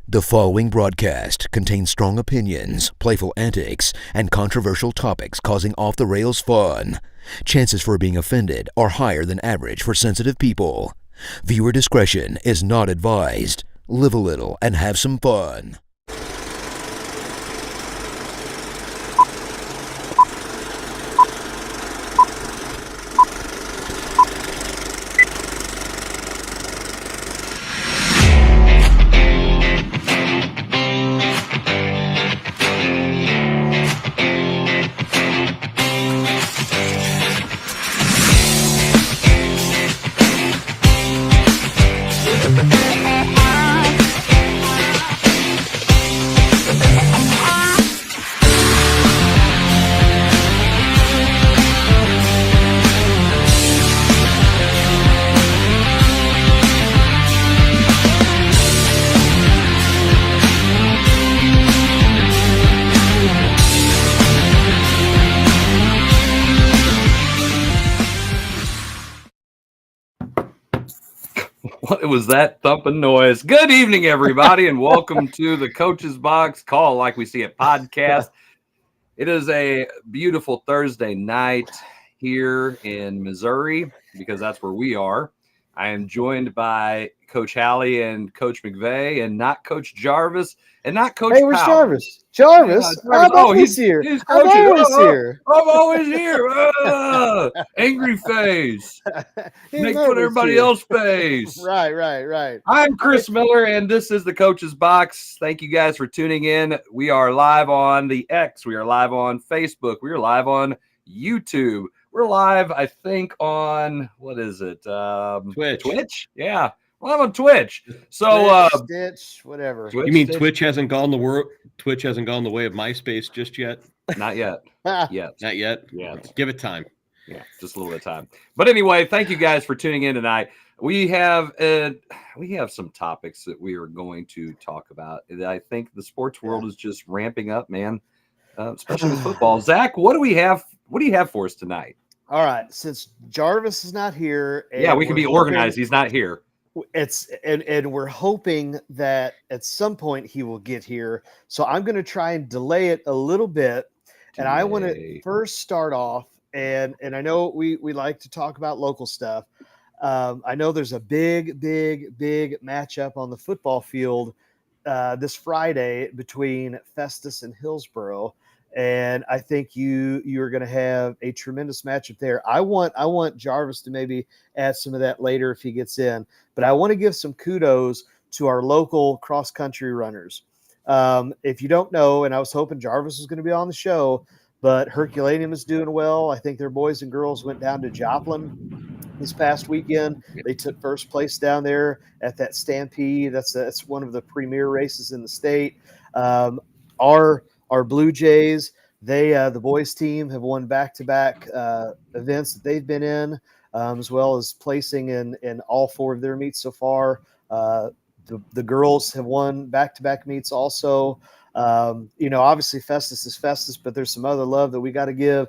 The following broadcast contains strong opinions, playful antics, and controversial topics causing off-the-rails fun. Chances for being offended are higher than average for sensitive people. Viewer discretion is not advised. Live a little and have some fun. What was that thumping noise? Good evening, everybody, and welcome to the Coach's Box Call, like we see at podcast. It is a beautiful Thursday night here in Missouri, because that's where we are. I am joined by Coach Hallie and Coach McVeigh, and not Coach Jarvis, and not Coach Hey, where's Powell. Jarvis? Jarvis? I'm always here. I'm always here. I'm always here. Angry face. Make fun of everybody else's face. Right. I'm Chris Miller, and this is the Coach's Box. Thank you guys for tuning in. We are live on the X. We are live on Facebook. We are live on YouTube. We're live, I think, on, what is it? Twitch? Yeah. Well, I'm on Twitch. So, Stitch, whatever. You mean Twitch hasn't gone the way of MySpace just yet? Not yet. Not yet? Yeah. Give it time. Yeah, just a little bit of time. But anyway, thank you guys for tuning in tonight. We have some topics that we are going to talk about. I think the sports world is just ramping up, man, especially with football. Zach, what do you have for us tonight? All right, since Jarvis is not here, and we can be organized. He's not here. And we're hoping that at some point he will get here. So I'm going to try and delay it a little bit. And I want to first start off, and I know we like to talk about local stuff. I know there's a big matchup on the football field this Friday between Festus and Hillsboro. And I think you're going to have a tremendous matchup there. I want Jarvis to maybe add some of that later if he gets in. But I want to give some kudos to our local cross-country runners. If you don't know, and I was hoping Jarvis was going to be on the show, but Herculaneum is doing well. I think their boys and girls went down to Joplin this past weekend. They took first place down there at that Stampede. That's one of the premier races in the state. Our Blue Jays, the boys team have won back-to-back events that they've been in, as well as placing in all four of their meets so far. The girls have won back-to-back meets also. Obviously Festus is Festus, but there's some other love that we got to give.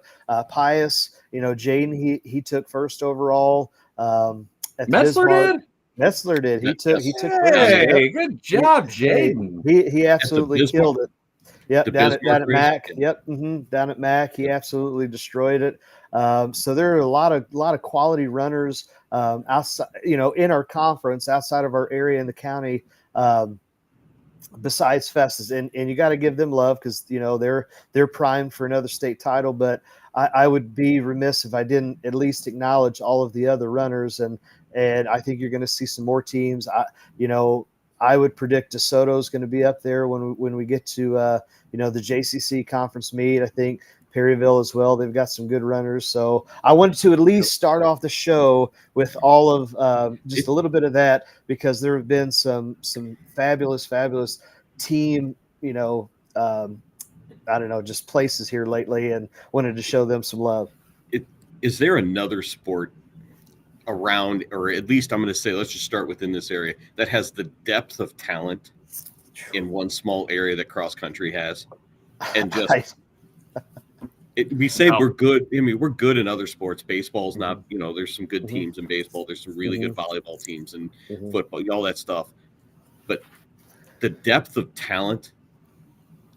Pius, Jaden, he took first overall. Metzler did. He took first. Hey, good job, Jaden. He absolutely killed it. Yep, down at Mac. Yep, down at Mac, he absolutely destroyed it. So there are a lot of quality runners outside, in our conference, outside of our area in the county, besides Festus, and you got to give them love because they're primed for another state title. But I would be remiss if I didn't at least acknowledge all of the other runners, and I think you're going to see some more teams. I would predict DeSoto is going to be up there when we get to the JCC conference meet. I think Perryville as well. They've got some good runners. So I wanted to at least start off the show with all of just a little bit of that, because there have been some fabulous team, just places here lately, and wanted to show them some love. Is there another sport around, or at least I'm going to say, let's just start within this area, that has the depth of talent in one small area that cross country has? And just we say we're good. I mean, we're good in other sports. Baseball's not, there's some good teams in baseball. There's some really good volleyball teams and football, all that stuff. But the depth of talent,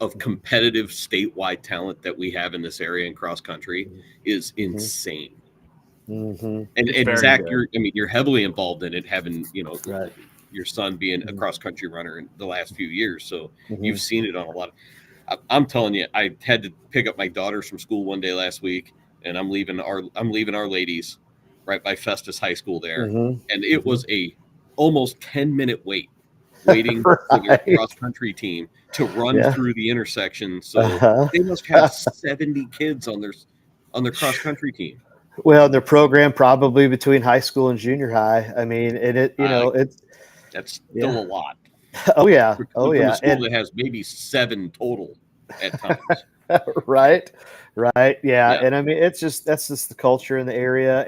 of competitive statewide talent that we have in this area in cross country is insane. Mm-hmm. And Zach, you're heavily involved in it, having Right. your son being a cross country runner in the last few years, so Mm-hmm. you've seen it on a lot of. I'm telling you, I had to pick up my daughters from school one day last week, and I'm leaving Our Ladies right by Festus High School there, and it was a almost 10-minute waiting for their cross country team to run through the intersection. So they must have 70 kids on their cross country team. Well, their program probably between high school and junior high. I mean, that's still a lot. Oh yeah. From a school that has maybe 7 total at times. Right. Yeah. And I mean, that's just the culture in the area.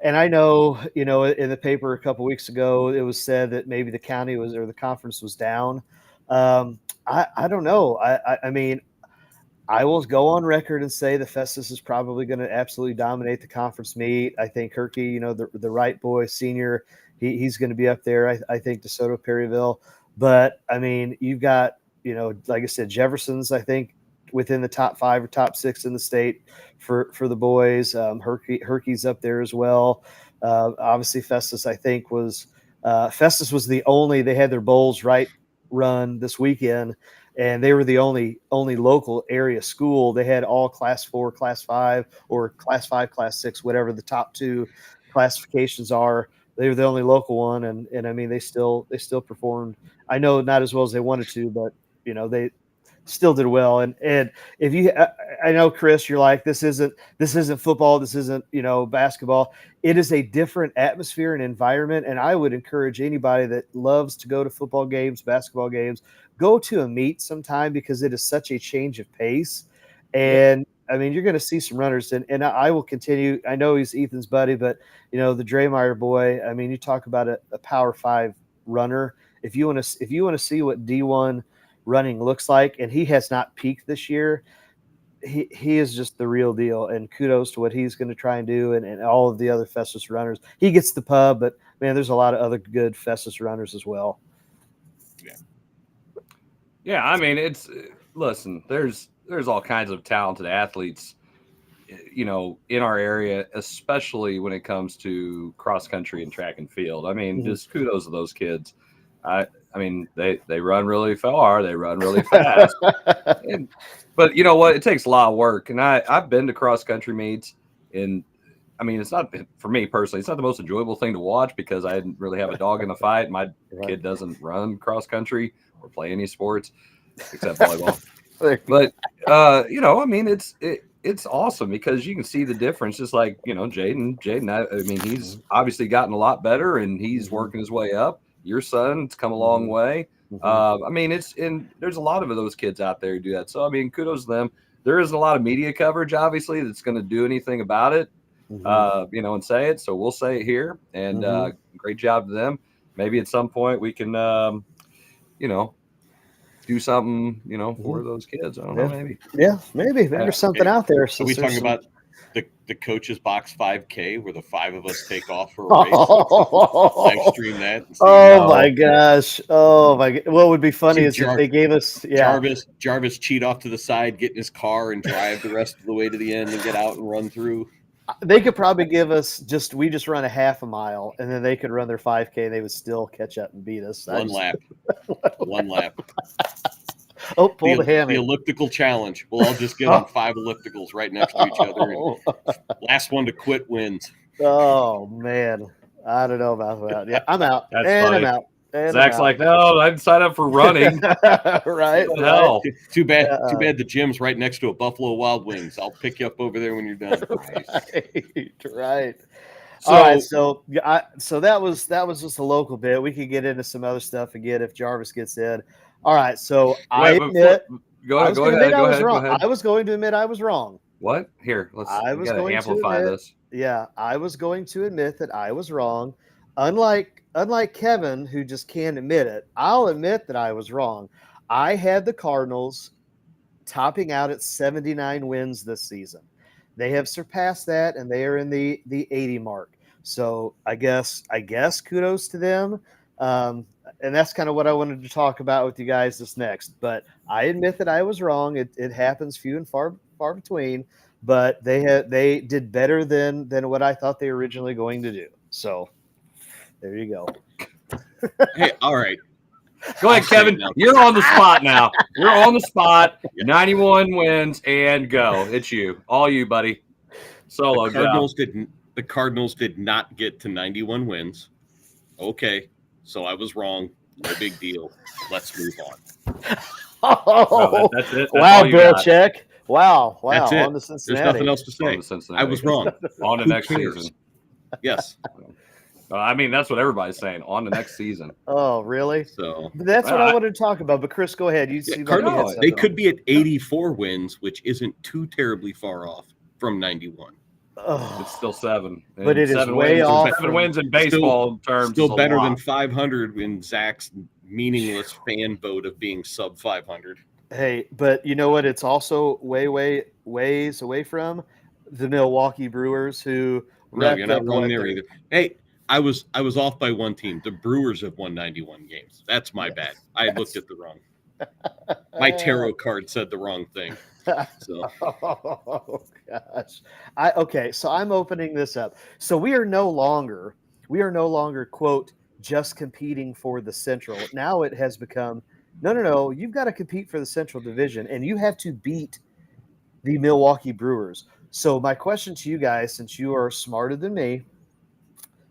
And I know, in the paper a couple weeks ago, it was said that maybe the county or the conference was down. I don't know. I mean, I will go on record and say the Festus is probably going to absolutely dominate the conference meet. I think Herky, the Wright boy senior, he's going to be up there. I think DeSoto, Perryville. But I mean, you've got, like I said, Jefferson's, I think, within the top 5 or top 6 in the state for the boys. Herky's up there as well. Obviously, Festus, I think, was the only. They had their bowls right run this weekend, and they were the only local area school. They had all class 4, class 5, or class 5, class 6, whatever the top 2 classifications are. They were the only local one, and I mean they still performed. I know not as well as they wanted to, but they still did well. And if you, I know, Chris, you're like, this isn't football, this isn't basketball. It is a different atmosphere and environment, and I would encourage anybody that loves to go to football games, basketball games, go to a meet sometime, because it is such a change of pace. And I mean, you're going to see some runners, and I will continue. I know he's Ethan's buddy, but the Dremeyer boy. I mean, you talk about a Power 5 runner. If you want to see what D1 running looks like, and he has not peaked this year, he is just the real deal. And kudos to what he's going to try and do, and all of the other Festus runners. He gets the pub, but man, there's a lot of other good Festus runners as well. Yeah, I mean, listen, there's all kinds of talented athletes, in our area, especially when it comes to cross country and track and field. I mean, just kudos to those kids. I mean, they run really far, they run really fast. But you know what? It takes a lot of work. And I've been to cross country meets, and I mean, it's not, for me personally, it's not the most enjoyable thing to watch, because I didn't really have a dog in the fight. My kid doesn't run cross country or play any sports except volleyball. But I mean, it's awesome, because you can see the difference. Just like Jaden. I mean, he's obviously gotten a lot better, and he's working his way up. Your son's come a long way. I mean, there's a lot of those kids out there who do that. So I mean, kudos to them. There isn't a lot of media coverage, obviously, that's going to do anything about it. And say it. So we'll say it here. And great job to them. Maybe at some point we can, do something, for those kids. I don't know, maybe. Yeah, maybe there's something out there. So we talking about the coaches box 5K, where the 5 of us take off for a race. Live stream that. Oh my gosh! Oh my! What would be funny is if they gave us Jarvis cheat off to the side, get in his car, and drive the rest of the way to the end, and get out and run through. They could probably give us we just run a half a mile, and then they could run their 5K. They would still catch up and beat us. One lap. Oh, pull the hammy. The elliptical challenge. We'll all just get on 5 ellipticals right next to each other. And last one to quit wins. Oh man, I don't know about that. Yeah, I'm out. That's funny. I'm out. Zach's like, no, I didn't sign up for running. Right. Hell. Too bad the gym's right next to a Buffalo Wild Wings. I'll pick you up over there when you're done. Right. All right. So that was just a local bit. We could get into some other stuff again if Jarvis gets in. All right. So I admit. Go ahead. I was going to admit I was wrong. What? Here, let's amplify this. Yeah, I was going to admit that I was wrong. Unlike Kevin, who just can't admit it, I'll admit that I was wrong. I had the Cardinals topping out at 79 wins this season. They have surpassed that, and they are in the 80 mark. So I guess kudos to them. And that's kind of what I wanted to talk about with you guys this next. But I admit that I was wrong. It happens few and far between. But they did better than what I thought they were originally going to do. So there you go. Hey, all right. Go ahead, Kevin. You're on the spot now. You're on the spot. 91 wins and go. It's you. All you, buddy. Solo. The Cardinals did not get to 91 wins. Okay. So I was wrong. No big deal. Let's move on. Oh, that's it. That's wow, Bill Check. Wow. That's it. On to Cincinnati. There's nothing else to say. I was wrong. On to next season. Yes. I mean, that's what everybody's saying. On the next season. Oh, really? So that's what I wanted to talk about. But Chris, go ahead. Cardinals, they could be at 84 wins, which isn't too terribly far off from 91. Oh, it's still 7. But it is way off. 7 wins in baseball terms. Still better than 500 in Zach's meaningless fan vote of being sub 500. Hey, but you know what? It's also ways away from the Milwaukee Brewers, who. No, you're not wrong there either. Hey, I was off by one team. The Brewers have won 91 games. That's my bad. I looked at the wrong. My tarot card said the wrong thing. So. Oh gosh. Okay, so I'm opening this up. So we are no longer quote just competing for the Central. Now it has become no, you've got to compete for the Central Division and you have to beat the Milwaukee Brewers. So my question to you guys, since you are smarter than me,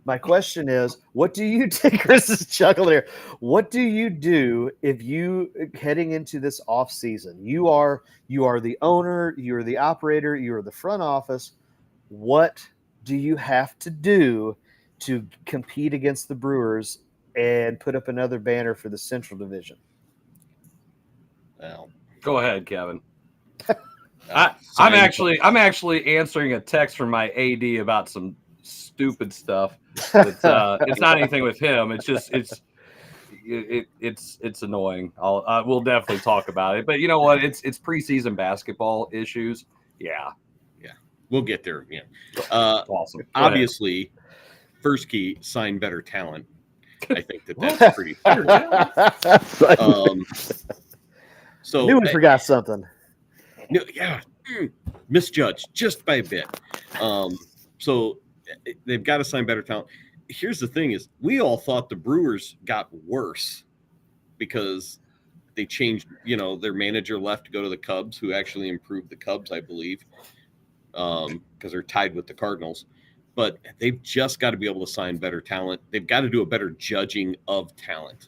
my question is, what do you take? Chris is chuckling here. What do you do if you heading into this off season? You are the owner, you're the operator, you're the front office. What do you have to do to compete against the Brewers and put up another banner for the Central Division? Well, go ahead, Kevin. I'm actually answering a text from my AD about some stupid stuff. It's not anything with him. It's just it's annoying. We'll definitely talk about it. But you know what? It's preseason basketball issues. Yeah, we'll get there. Yeah, awesome. Obviously, first key: sign better talent. I think that's pretty fair. So knew we forgot something. No, yeah, misjudged just by a bit. So they've got to sign better talent. Here's the thing: is we all thought the Brewers got worse because they changed. Their manager left to go to the Cubs, who actually improved the Cubs, I believe, because they're tied with the Cardinals. But they've just got to be able to sign better talent. They've got to do a better judging of talent.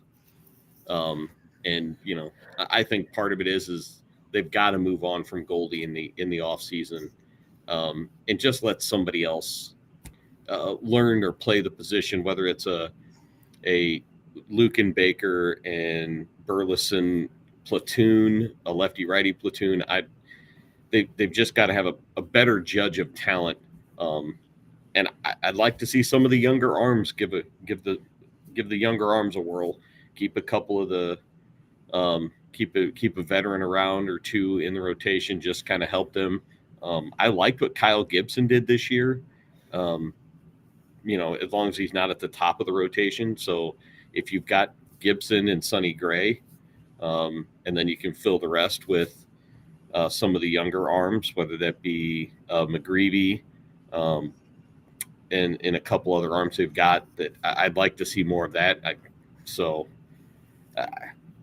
And I think part of it is they've got to move on from Goldie in the off season, and just let somebody else learn or play the position, whether it's a Luken Baker and Burleson platoon, a lefty righty platoon. They've just got to have a better judge of talent, and I'd like to see some of the younger arms give the younger arms a whirl. Keep a couple of the keep a veteran around or two in the rotation, just kind of help them. I liked what Kyle Gibson did this year. As long as he's not at the top of the rotation. So if you've got Gibson and Sonny Gray, and then you can fill the rest with some of the younger arms, whether that be McGreevy, and a couple other arms they've got, that I'd like to see more of that.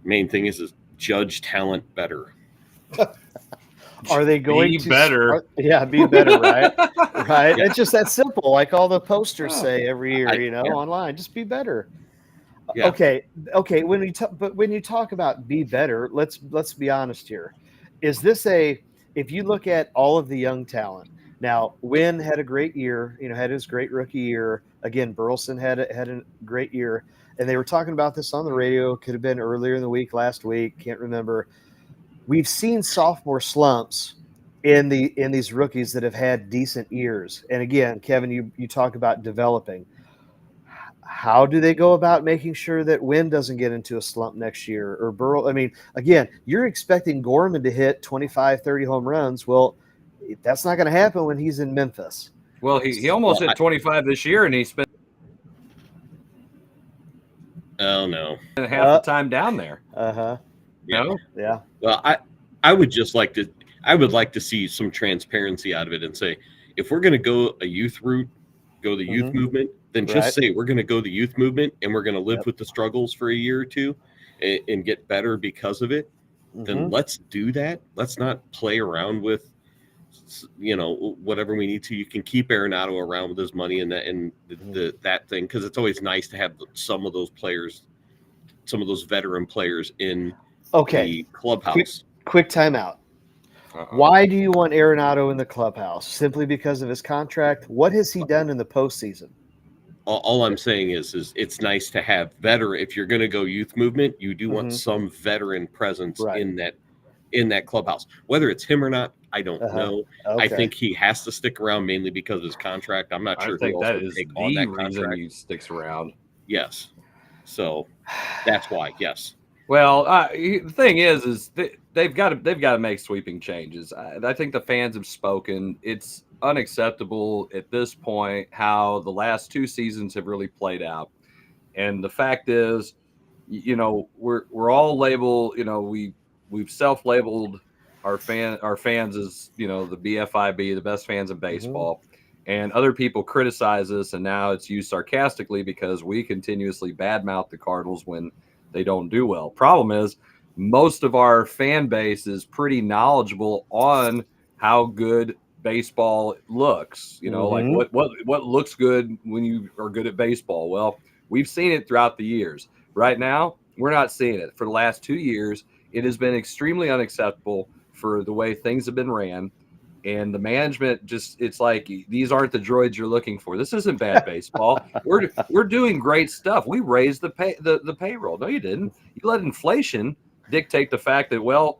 Main thing is judge talent better. Are they going to be better? Be better, right? Right. Yeah. It's just that simple, like all the posters say every year, online. Just be better. Yeah. Okay. When you talk about be better, let's be honest here. Is this if you look at all of the young talent? Now, Wynn had a great year. Had his great rookie year. Again, Burleson had a great year, and they were talking about this on the radio. Could have been earlier in the week, last week. Can't remember. We've seen sophomore slumps in these rookies that have had decent years. And again, Kevin, you talk about developing. How do they go about making sure that Wynn doesn't get into a slump next year, or Burl? I mean, again, you're expecting Gorman to hit 25, 30 home runs. Well, that's not going to happen when he's in Memphis. Well, he almost hit 25 this year, and he spent. Well, no. And half the time down there. Uh-huh. Yeah. No? Yeah. Well, I would just like to. I would like to see some transparency out of it and say, if we're going to go a youth route, go the youth movement, then just say we're going to go the youth movement and we're going to live with the struggles for a year or two and get better because of it. Then let's do that. Let's not play around with, whatever we need to. You can keep Arenado around with his money and that thing, because it's always nice to have some of those players, some of those veteran players in the clubhouse. Quick timeout. Why do you want Arenado in the clubhouse? Simply because of his contract? What has he done in the postseason? All I'm saying is it's nice to have veteran. If you're going to go youth movement, you do want some veteran presence in that clubhouse. Whether it's him or not, I don't know. Okay. I think he has to stick around mainly because of his contract. I'm not sure who else would take on that contract. Reason he sticks around. Yes, so that's why. Yes. Well, the thing is they've got to make sweeping changes. I think the fans have spoken. It's unacceptable at this point how the last two seasons have really played out, and the fact is, we're all labeled. We've self-labeled our fans as the BFIB, the best fans in baseball, and other people criticize us, and now it's used sarcastically because we continuously badmouth the Cardinals when they don't do well. Problem is, most of our fan base is pretty knowledgeable on how good baseball looks. Like what looks good when you are good at baseball. Well, we've seen it throughout the years. Right now, we're not seeing it. For the last 2 years, it has been extremely unacceptable for the way things have been ran. And the management it's like, these aren't the droids you're looking for. This isn't bad baseball. We're doing great stuff. We raised the payroll. No, you didn't. You let inflation dictate the fact that,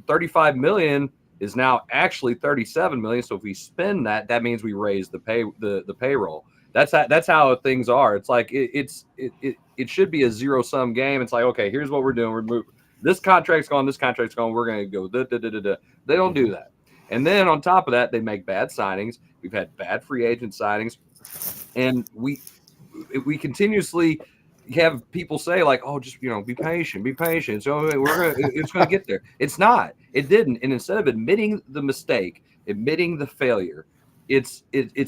35 million is now actually 37 million. So if we spend that means we raise the payroll. That's how things are. It's like it should be a zero-sum game. It's like, okay, here's what we're doing. We're moving. This contract's gone. This contract's gone. We're going to go. They don't do that. And then on top of that, they make bad signings. We've had bad free agent signings, and we continuously have people say like, "Oh, just be patient, be patient." So it's going to get there. It's not. It didn't. And instead of admitting the mistake, admitting the failure, it's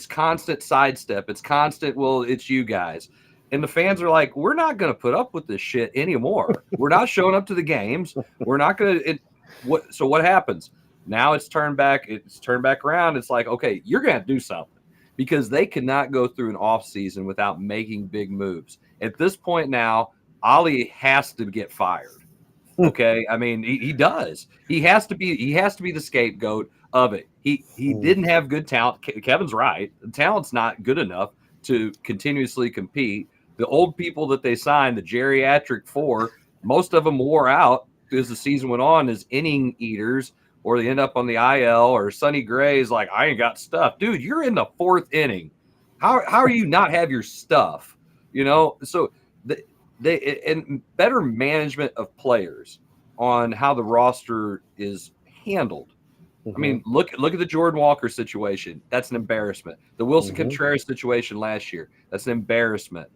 constant sidestep. It's constant. Well, it's you guys, and the fans are like, "We're not going to put up with this shit anymore. We're not showing up to the games. We're not going to." So what happens? Now it's turned back around. It's like, okay, you're going to do something, because they cannot go through an off season without making big moves. At this point now, Ollie has to get fired. Okay. I mean, he does. He has to be the scapegoat of it. He didn't have good talent. Kevin's right. The talent's not good enough to continuously compete. The old people that they signed, the geriatric 4, most of them wore out as the season went on as inning eaters, or they end up on the IL, or Sonny Gray's like, I ain't got stuff. Dude, you're in the 4th inning. How are you not have your stuff? So they and better management of players on how the roster is handled. I mean, look at the Jordan Walker situation. That's an embarrassment. The Wilson Contreras situation last year. That's an embarrassment.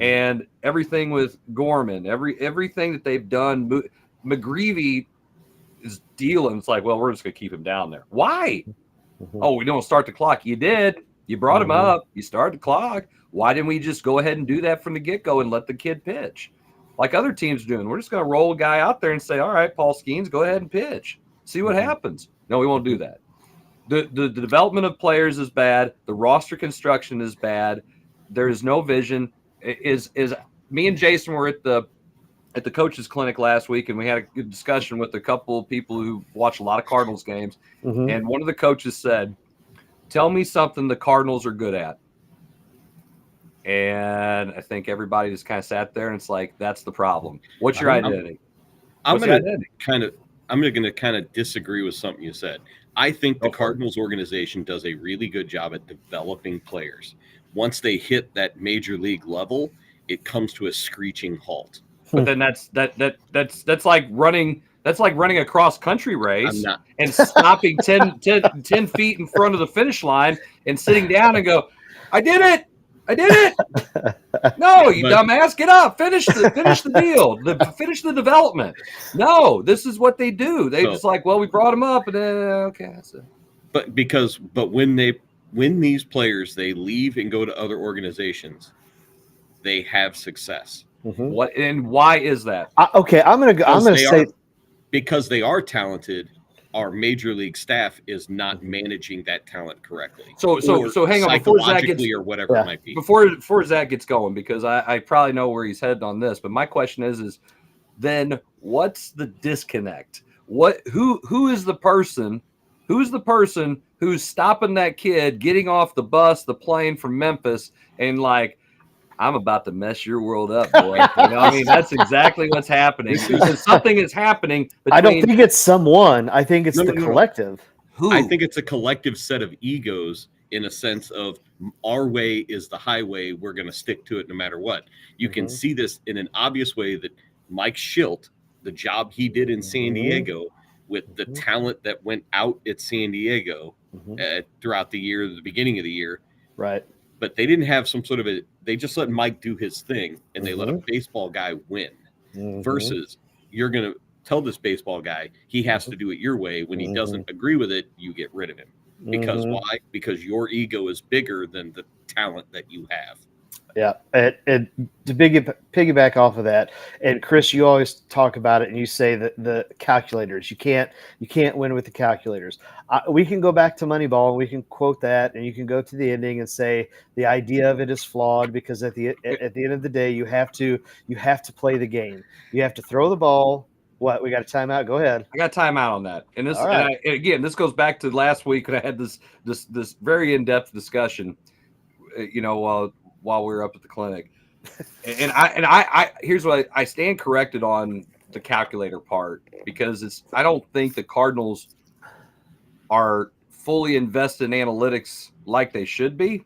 And everything with Gorman, everything that they've done, McGreevy is dealing. It's like, well, we're just going to keep him down there. Why? Oh, we don't start the clock. You did. You brought him up. You started the clock. Why didn't we just go ahead and do that from the get-go and let the kid pitch like other teams doing? We're just going to roll a guy out there and say, all right, Paul Skeens, go ahead and pitch. See what happens. No, we won't do that. The development of players is bad. The roster construction is bad. There is no vision. Is me and Jason were at the coaches clinic last week, and we had a good discussion with a couple of people who watch a lot of Cardinals games. And one of the coaches said, tell me something the Cardinals are good at. And I think everybody just kind of sat there, and it's like, that's the problem. What's your identity? I'm going to kind of disagree with something you said. I think the Cardinals organization does a really good job at developing players. Once they hit that major league level, it comes to a screeching halt. But then that's like running a cross country race and stopping 10 feet in front of the finish line and sitting down and go, I did it. I did it. No, you dumbass, get up. Finish the deal. Finish the development. No, this is what they do. They just like, well, we brought him up, and then okay, that's it. But when these players they leave and go to other organizations, they have success. Mm-hmm. What and why is that? Okay, I'm gonna say because they are talented. Our major league staff is not managing that talent correctly. So hang on before Zach gets, or whatever it might be. Before Zach gets going, because I probably know where he's headed on this, but my question is then what's the disconnect? Who is the person? Who's the person who's stopping that kid getting off the bus, the plane from Memphis, and like, I'm about to mess your world up, boy. I mean, that's exactly what's happening. Because something is happening. I don't think it's someone. I think it's the collective. Who? I think it's a collective set of egos in a sense of our way is the highway. We're going to stick to it no matter what. You can see this in an obvious way that Mike Schilt, the job he did in San Diego with the talent that went out at San Diego throughout the year, the beginning of the year. Right. But they didn't have some sort of they just let Mike do his thing and they let a baseball guy win versus you're going to tell this baseball guy he has to do it your way. When he doesn't agree with it, you get rid of him. Because why? Because your ego is bigger than the talent that you have. Yeah. And to piggyback off of that, and Chris, you always talk about it and you say that the calculators, you can't win with the calculators. We can go back to Moneyball and we can quote that, and you can go to the ending and say the idea of it is flawed because at the end of the day, you have to play the game. You have to throw the ball. What, we got a timeout? Go ahead. I got a timeout on that. And this, and again, this goes back to last week when I had this very in-depth discussion, while we were up at the clinic. And I here's what I stand corrected on the calculator part, because I don't think the Cardinals are fully invested in analytics like they should be.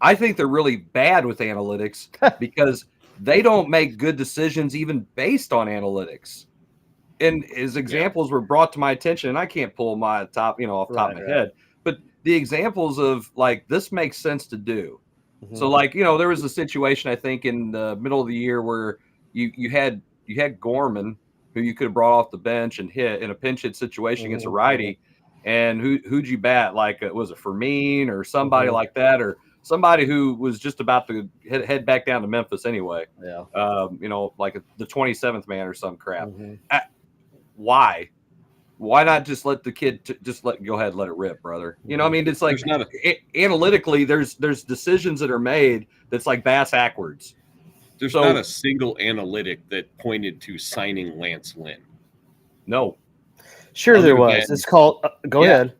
I think they're really bad with analytics because they don't make good decisions even based on analytics. And as examples were brought to my attention, and I can't pull my off the top of my head, but the examples of like, this makes sense to do. So like, there was a situation, I think, in the middle of the year where you had Gorman, who you could have brought off the bench and hit in a pinch hit situation against a righty. And who'd you bat? Like, was it Fermin or somebody like that, or somebody who was just about to head back down to Memphis anyway? Yeah. Like the 27th man or some crap. Why? Why not just let the kid go ahead and let it rip, brother? I mean, it's like analytically, there's decisions that are made that's like bass backwards. There's not a single analytic that pointed to signing Lance Lynn. No. Sure, there was. It's called. Go ahead.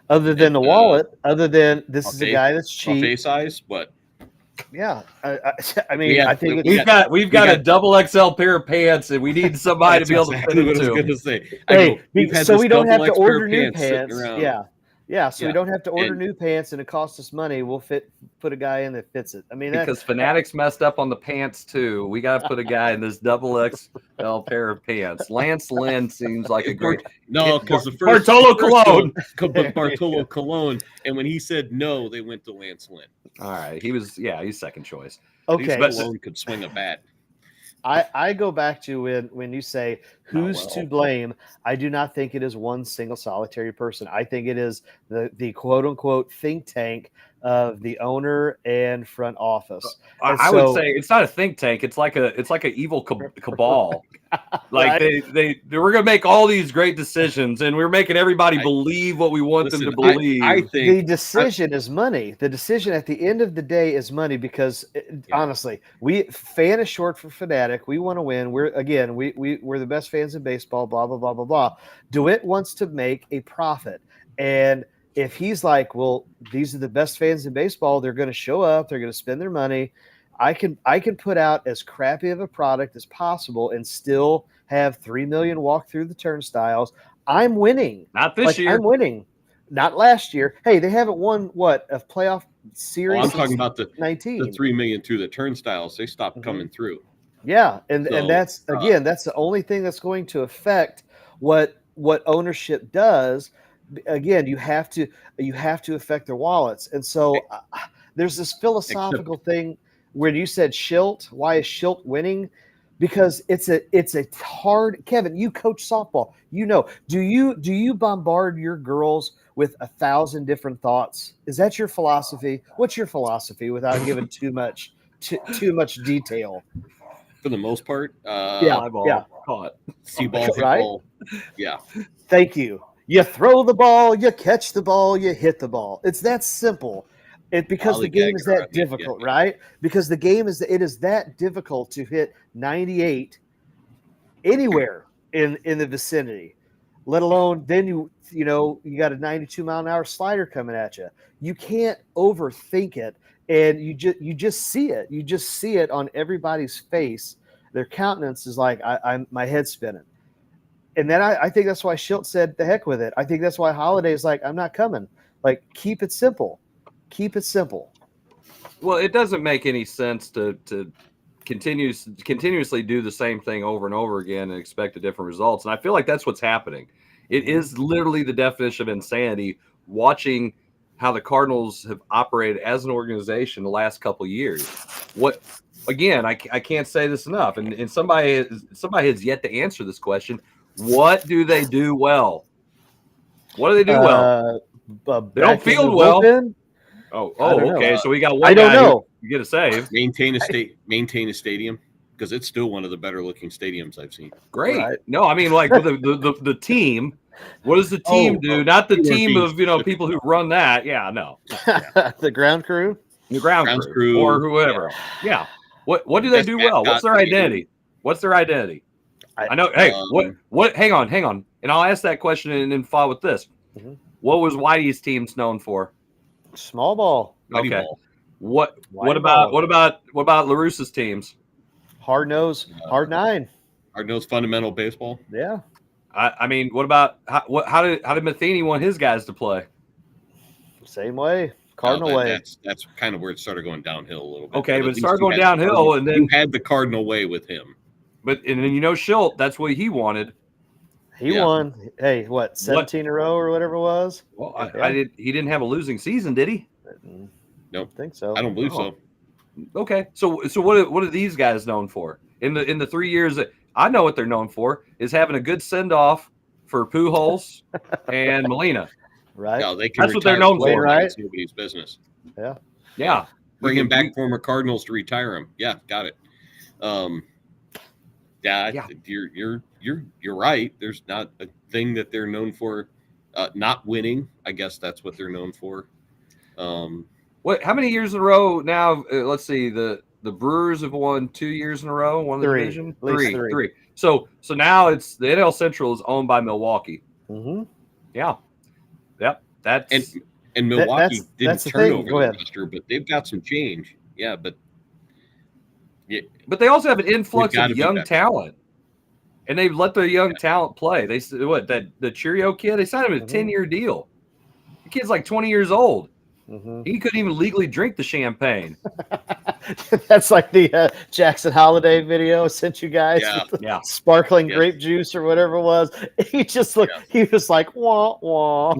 Other than the wallet, other than this is a guy that's cheap. Buffet size, but. Yeah, I mean, I think we've got a double XL pair of pants, and we need somebody to be able to fit into. What I was going to say. Hey, so we don't have to order new pants. Yeah. So we don't have to order new pants, and it costs us money. We'll put a guy in that fits it. I mean, because Fanatics messed up on the pants too. We got to put a guy in this double XL pair of pants. Lance Lynn seems like a great. No, because the first Bartolo Colon, Bartolo Colon, and when he said no, they went to Lance Lynn. All right, he's second choice. Okay, but Colon could swing a bat. I go back to when you say who's to blame. I do not think it is one single solitary person. I think it is the quote unquote think tank of the owner and front office. I would say it's not a think tank. It's like a evil cabal. Like we're gonna make all these great decisions, and we're making everybody believe what we want them to believe. I think the decision is money. The decision at the end of the day is money, because honestly, fan is short for fanatic. We want to win. We're the best fans in baseball. Blah blah blah blah blah. DeWitt wants to make a profit, and if he's like, well, these are the best fans in baseball, they're going to show up, they're going to spend their money. I can put out as crappy of a product as possible and still have 3 million walk through the turnstiles. I'm winning. Not this year. I'm winning. Not last year. Hey, they haven't won a playoff series. I'm talking about the 19. The 3 million through the turnstiles. They stopped coming through. Yeah, and that's that's the only thing that's going to affect what ownership does. Again, you have to affect their wallets, and so There's this philosophical thing where you said Schilt. Why is Schilt winning? Because it's a hard. Kevin, you coach softball. Do you bombard your girls with 1,000 different thoughts? Is that your philosophy? What's your philosophy without giving too much detail? For the most part, Fly ball, caught. see ball, hit Right? ball. Yeah. Thank you. You throw the ball, you catch the ball, you hit the ball. It's that simple. Because the game is that difficult, right? Because the game is that difficult to hit 98 anywhere in the vicinity, let alone then you got a 92-mile-an-hour slider coming at you. You can't overthink it, and you just see it. You just see it on everybody's face. Their countenance is like, my head's spinning. And then I think that's why Schilt said, the heck with it. I think that's why Holiday's like, I'm not coming. Like, keep it simple. Keep it simple. Well, it doesn't make any sense to continuously do the same thing over and over again and expect a different results. And I feel like that's what's happening. It is literally the definition of insanity, watching how the Cardinals have operated as an organization the last couple of years. Again, I can't say this enough. And somebody has yet to answer this question. What do they do well? What do they do well? They don't field well. Oh, okay. So we got one. I don't know. You get a save. Maintain a stadium, because it's still one of the better looking stadiums I've seen. Great. Right. No, I mean, like the team. What does the team do? Not the team of people who run that. Yeah, no. Yeah. The ground crew. The ground crew or whoever. Yeah. What do they do well? What's their identity? What's their identity? I know. Hey, what? Hang on. And I'll ask that question and then follow with this. Mm-hmm. What was Whitey's teams known for? Small ball. Okay. Ball. What about LaRusse's teams? Hard nose, hard nine. Hard nose, fundamental baseball. Yeah. I mean, what about how did Matheny want his guys to play? Same way. Cardinal way. That's kind of where it started going downhill a little bit. Okay, but it started going downhill, and then you had the Cardinal way with him. But and then Schilt, that's what he wanted. He won. Hey, 17 in a row or whatever it was? Well, he didn't have a losing season, did he? Nope. I think so. I don't believe so. Okay. So what are these guys known for? In the 3 years that I know what they're known for is having a good send-off for Pujols and Molina. Right. No, that's what they're known for, right? It's nobody's business. Yeah. Yeah. Bringing back former Cardinals to retire him. Yeah, got it. You're right. There's not a thing that they're known for. Not winning. I guess that's what they're known for. How many years in a row now? Let's see. The Brewers have won 2 years in a row. Won the division. Three. So now it's the NL Central is owned by Milwaukee. Mm-hmm. Yeah. Yep. That's and Milwaukee didn't turn over the roster, but they've got some change. Yeah, but they also have an influx of young talent, and they've let their young talent play. They the Cheerio kid? They signed him a 10-year deal. The kid's like 20 years old. Mm-hmm. He couldn't even legally drink the champagn. That's like the Jackson Holiday video I sent you guys. Yeah. Sparkling grape juice or whatever it was. He just looked. He was like, wah wah.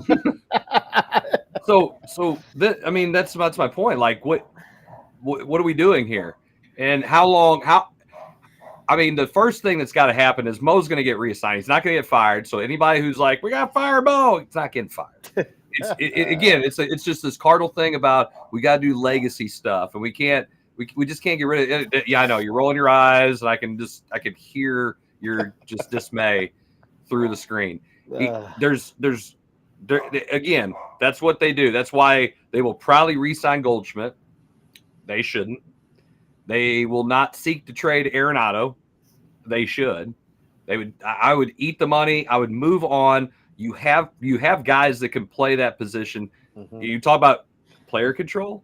That's my point. Like, what are we doing here? And how long? The first thing that's got to happen is Mo's going to get reassigned. He's not going to get fired. So anybody who's like, we got to fire Mo, it's not getting fired. It's just this Cardinal thing about we got to do legacy stuff, and we just can't get rid of it. Yeah, I know you're rolling your eyes, and I can hear your just dismay through the screen. Again, that's what they do. That's why they will probably re-sign Goldschmidt. They shouldn't. They will not seek to trade Arenado. They should. I would eat the money. I would move on. You have guys that can play that position. Mm-hmm. You talk about player control,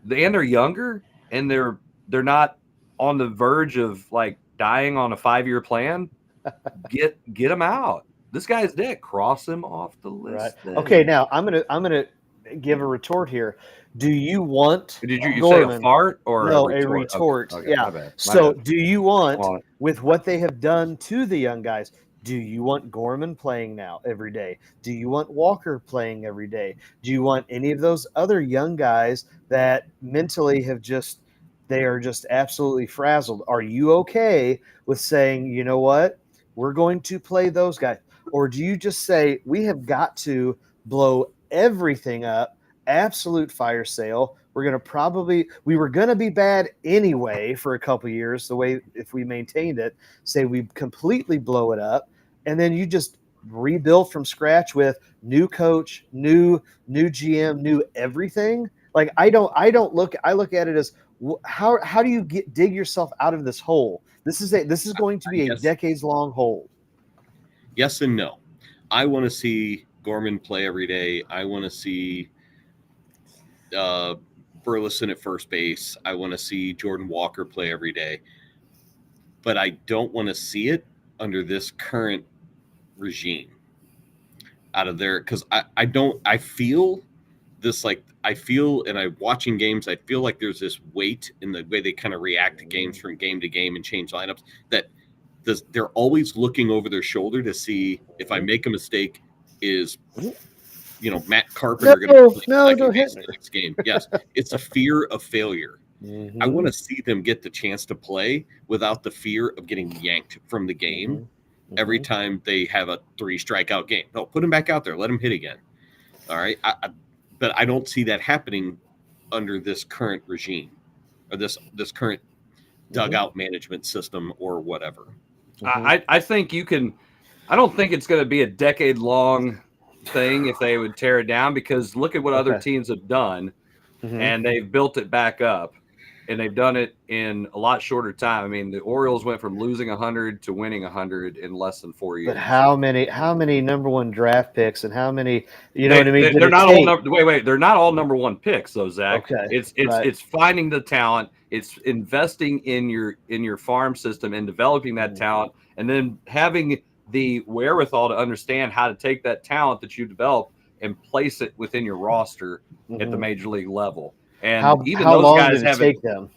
and they're younger, and they're not on the verge of like dying on a 5-year plan. Get them out. This guy's dead. Cross him off the list. Right. Okay, now I'm gonna give a retort here. Do you want? Did you say a fart or no? A retort. Okay, yeah. My bad. Do you want, with what they have done to the young guys? Do you want Gorman playing now every day? Do you want Walker playing every day? Do you want any of those other young guys that mentally they are just absolutely frazzled? Are you okay with saying, you know what, we're going to play those guys? Or do you just say, we have got to blow everything up, absolute fire sale? We were going to be bad anyway for a couple years, the way if we maintained it, say we completely blow it up, and then you just rebuild from scratch with new coach, new GM, new everything. Like I look at it as how do you dig yourself out of this hole? This is going to be a decades-long hole. Yes and no. I want to see Gorman play every day. I want to see Burleson at first base. I want to see Jordan Walker play every day. But I don't want to see it under this current regime out of there, because I feel this, like I feel, and I'm watching games, I feel like there's this weight in the way they kind of react to games from game to game and change lineups, that they're always looking over their shoulder to see if I make a mistake, is Matt Carpenter going to play second base the next game. Yes, it's a fear of failure. I want to see them get the chance to play without the fear of getting yanked from the game every time they have a 3 strikeout game. No, put them back out there. Let them hit again. All right. But I don't see that happening under this current regime, or this current dugout management system or whatever. I think you can. I don't think it's going to be a decade-long thing if they would tear it down, because look at what other teams have done, and they've built it back up. And they've done it in a lot shorter time. I mean, the Orioles went from losing 100 to winning 100 in less than 4 years. But how many number one draft picks, and how many, what I mean? They're not all wait. They're not all number one picks, though, Zach. Okay. It's finding the talent. It's investing in your farm system and developing that talent, and then having the wherewithal to understand how to take that talent that you develop and place it within your roster at the major league level. And how those long guys did it take them?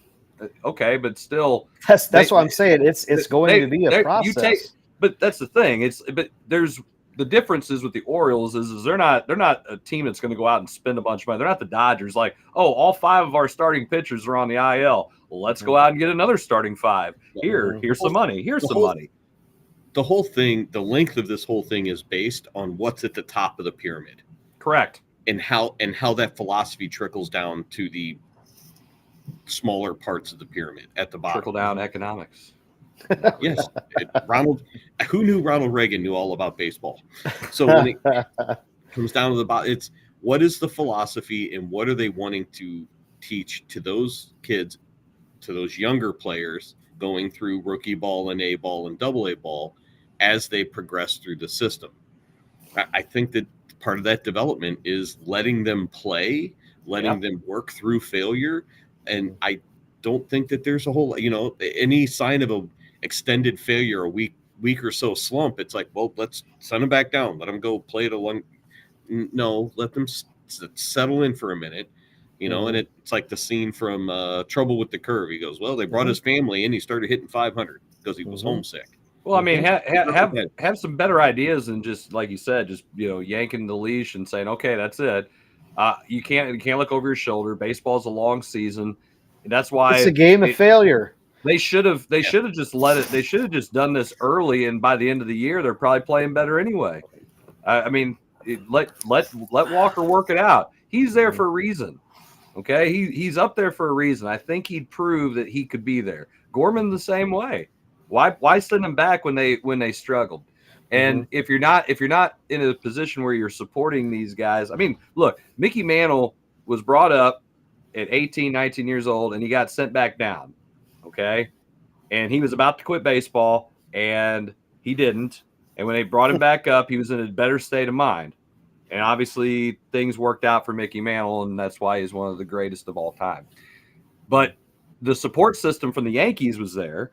Okay, but still, that's what I'm saying. It's going to be a process. But that's the thing. But there's the differences with the Orioles is they're not a team that's going to go out and spend a bunch of money. They're not the Dodgers. Like, all 5 of our starting pitchers are on the IL. Well, let's go out and get another starting 5. Here's some money. Here's some money. The whole thing, the length of this whole thing is based on what's at the top of the pyramid. Correct. And how that philosophy trickles down to the smaller parts of the pyramid at the bottom. Trickle down economics. Yes. Who knew Ronald Reagan knew all about baseball? So when it comes down to the bottom, it's what is the philosophy and what are they wanting to teach to those kids, to those younger players going through rookie ball and A ball and double A ball as they progress through the system. I think that part of that development is letting them play, letting them work through failure. And I don't think that there's a whole, any sign of a extended failure, a week or so slump. It's like, well, let's send them back down. Let them go play it along. No, let them settle in for a minute, and it's like the scene from Trouble with the Curve. He goes, well, they brought his family in. He started hitting 500 because he was homesick. Well, I mean, have some better ideas than just, like you said, just yanking the leash and saying, okay, that's it. You can't look over your shoulder. Baseball's a long season. And that's why it's a game of failure. They should have just let it. They should have just done this early, and by the end of the year, they're probably playing better anyway. I mean, let Walker work it out. He's there for a reason. Okay, he's up there for a reason. I think he'd prove that he could be there. Gorman the same way. Why send them back when they struggled? And if you're not in a position where you're supporting these guys, I mean, look, Mickey Mantle was brought up at 18, 19 years old, and he got sent back down. Okay, and he was about to quit baseball, and he didn't. And when they brought him back up, he was in a better state of mind. And obviously, things worked out for Mickey Mantle, and that's why he's one of the greatest of all time. But the support system from the Yankees was there.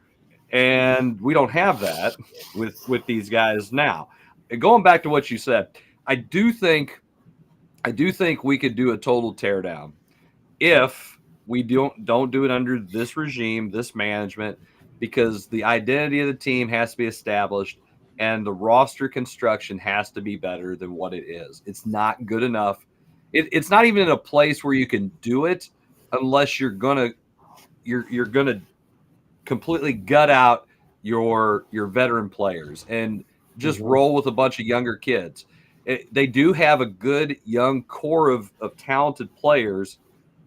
And we don't have that with these guys now. And going back to what you said, I do think we could do a total teardown if we don't do it under this regime, this management, because the identity of the team has to be established. and the roster construction has to be better than what it is. It's not good enough. It's not even in a place where you can do it unless you're gonna completely gut out your veteran players and just roll with a bunch of younger kids. They do have a good young core of talented players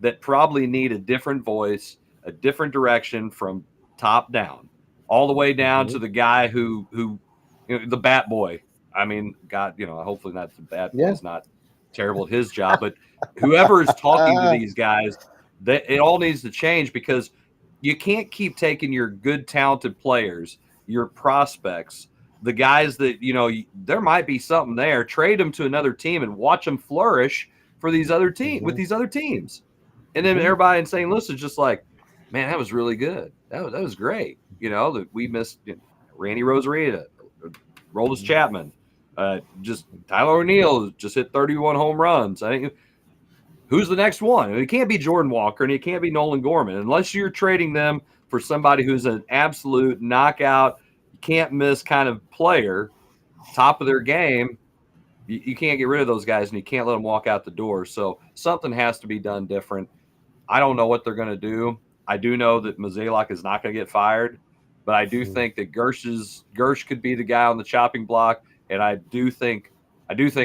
that probably need a different voice, a different direction from top down, all the way down to the guy who the bat boy. I mean, God, hopefully not the bat boy is not terrible at his job, but whoever is talking to these guys, it all needs to change, because you can't keep taking your good, talented players, your prospects, the guys that, there might be something there, trade them to another team and watch them flourish for these other with these other teams. And then everybody in St. Louis is just like, man, that was really good. That was great. That we missed Randy Rosarita, Roldis Chapman, just Tyler O'Neill just hit 31 home runs. I think, who's the next one? It can't be Jordan Walker, and it can't be Nolan Gorman, unless you're trading them for somebody who's an absolute knockout, can't miss kind of player, top of their game. You can't get rid of those guys, and you can't let them walk out the door. So something has to be done different. I don't know what they're going to do. I do know that Mozeliak is not going to get fired, but I do think that Gersh could be the guy on the chopping block, and I do think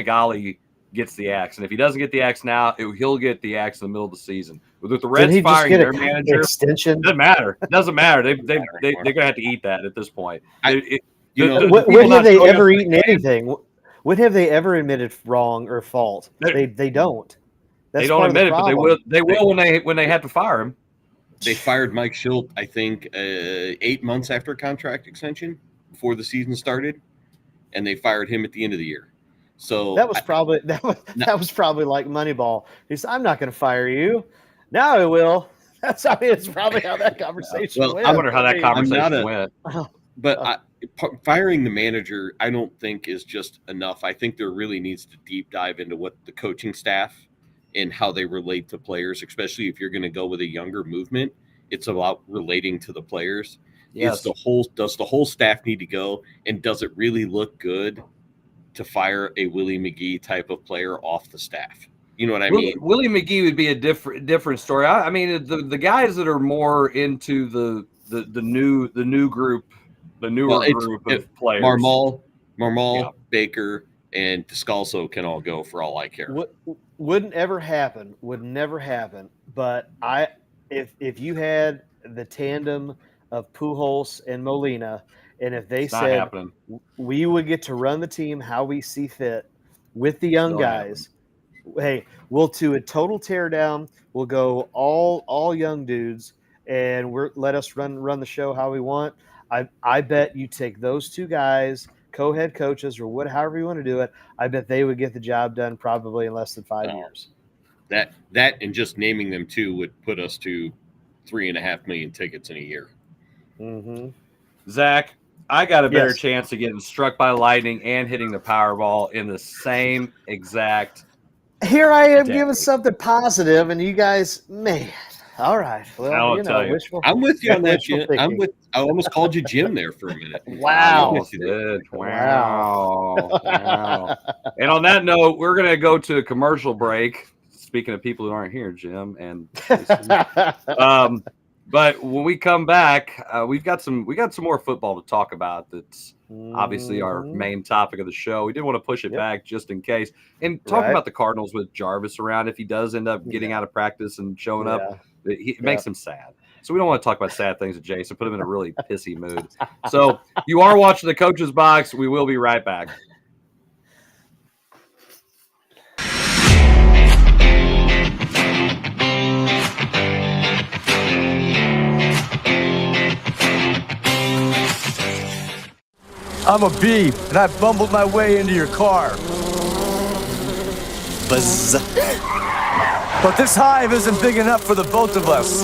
Ollie gets the axe. And if he doesn't get the axe now, he'll get the axe in the middle of the seson. With the Reds firing their manager, extension? Doesn't matter. It doesn't matter. They're going to have to eat that at this point. When have they ever eaten anything? When have they ever admitted wrong or fault? They don't. They don't admit it, but they will when they have to fire him. They fired Mike Schilt, I think, 8 months after a contract extension, before the season started, and they fired him at the end of the year. So that was probably like Moneyball. He said, "I'm not going to fire you." Now I will. It's probably how that conversation went. I wonder how that conversation went. But firing the manager, I don't think is just enough. I think there really needs to deep dive into what the coaching staff and how they relate to players, especially if you're going to go with a younger movement. It's about relating to the players. Yes. Does the whole staff need to go, and does it really look good to fire a Willie McGee type of player off the staff? You know what I mean? Willie McGee would be a different story. I mean, the guys that are more into the new group, the newer group of players, Marmol, Baker, and Descalso can all go for all I care. Would never happen. But if you had the tandem of Pujols and Molina, and if they said we would get to run the team how we see fit with the young guys, hey, we'll do a total teardown. We'll go all young dudes, and let us run the show how we want. I bet you take those two guys, co-head coaches, or however you want to do it. I bet they would get the job done probably in less than 5 years. That and just naming them too would put us to 3.5 million tickets in a year. Mm-hmm. Zach, I got a better chance of getting struck by lightning and hitting the Powerball in the same exact. Here I am giving something positive, and you guys, man. All right. Well, I'm with you on that, Jim. I almost called you Jim there for a minute. Wow. Wow. And on that note, we're going to go to a commercial break. Speaking of people who aren't here, Jim and but when we come back, we got some more football to talk about. That's obviously our main topic of the show. We did want to push it back just in case, and talk about the Cardinals with Jarvis around. If he does end up getting out of practice and showing up, it makes him sad. So we don't want to talk about sad things with Jason. Put him in a really pissy mood. So you are watching the Coach's Box. We will be right back. I'm a bee, and I bumbled my way into your car. Buzz. But this hive isn't big enough for the both of us.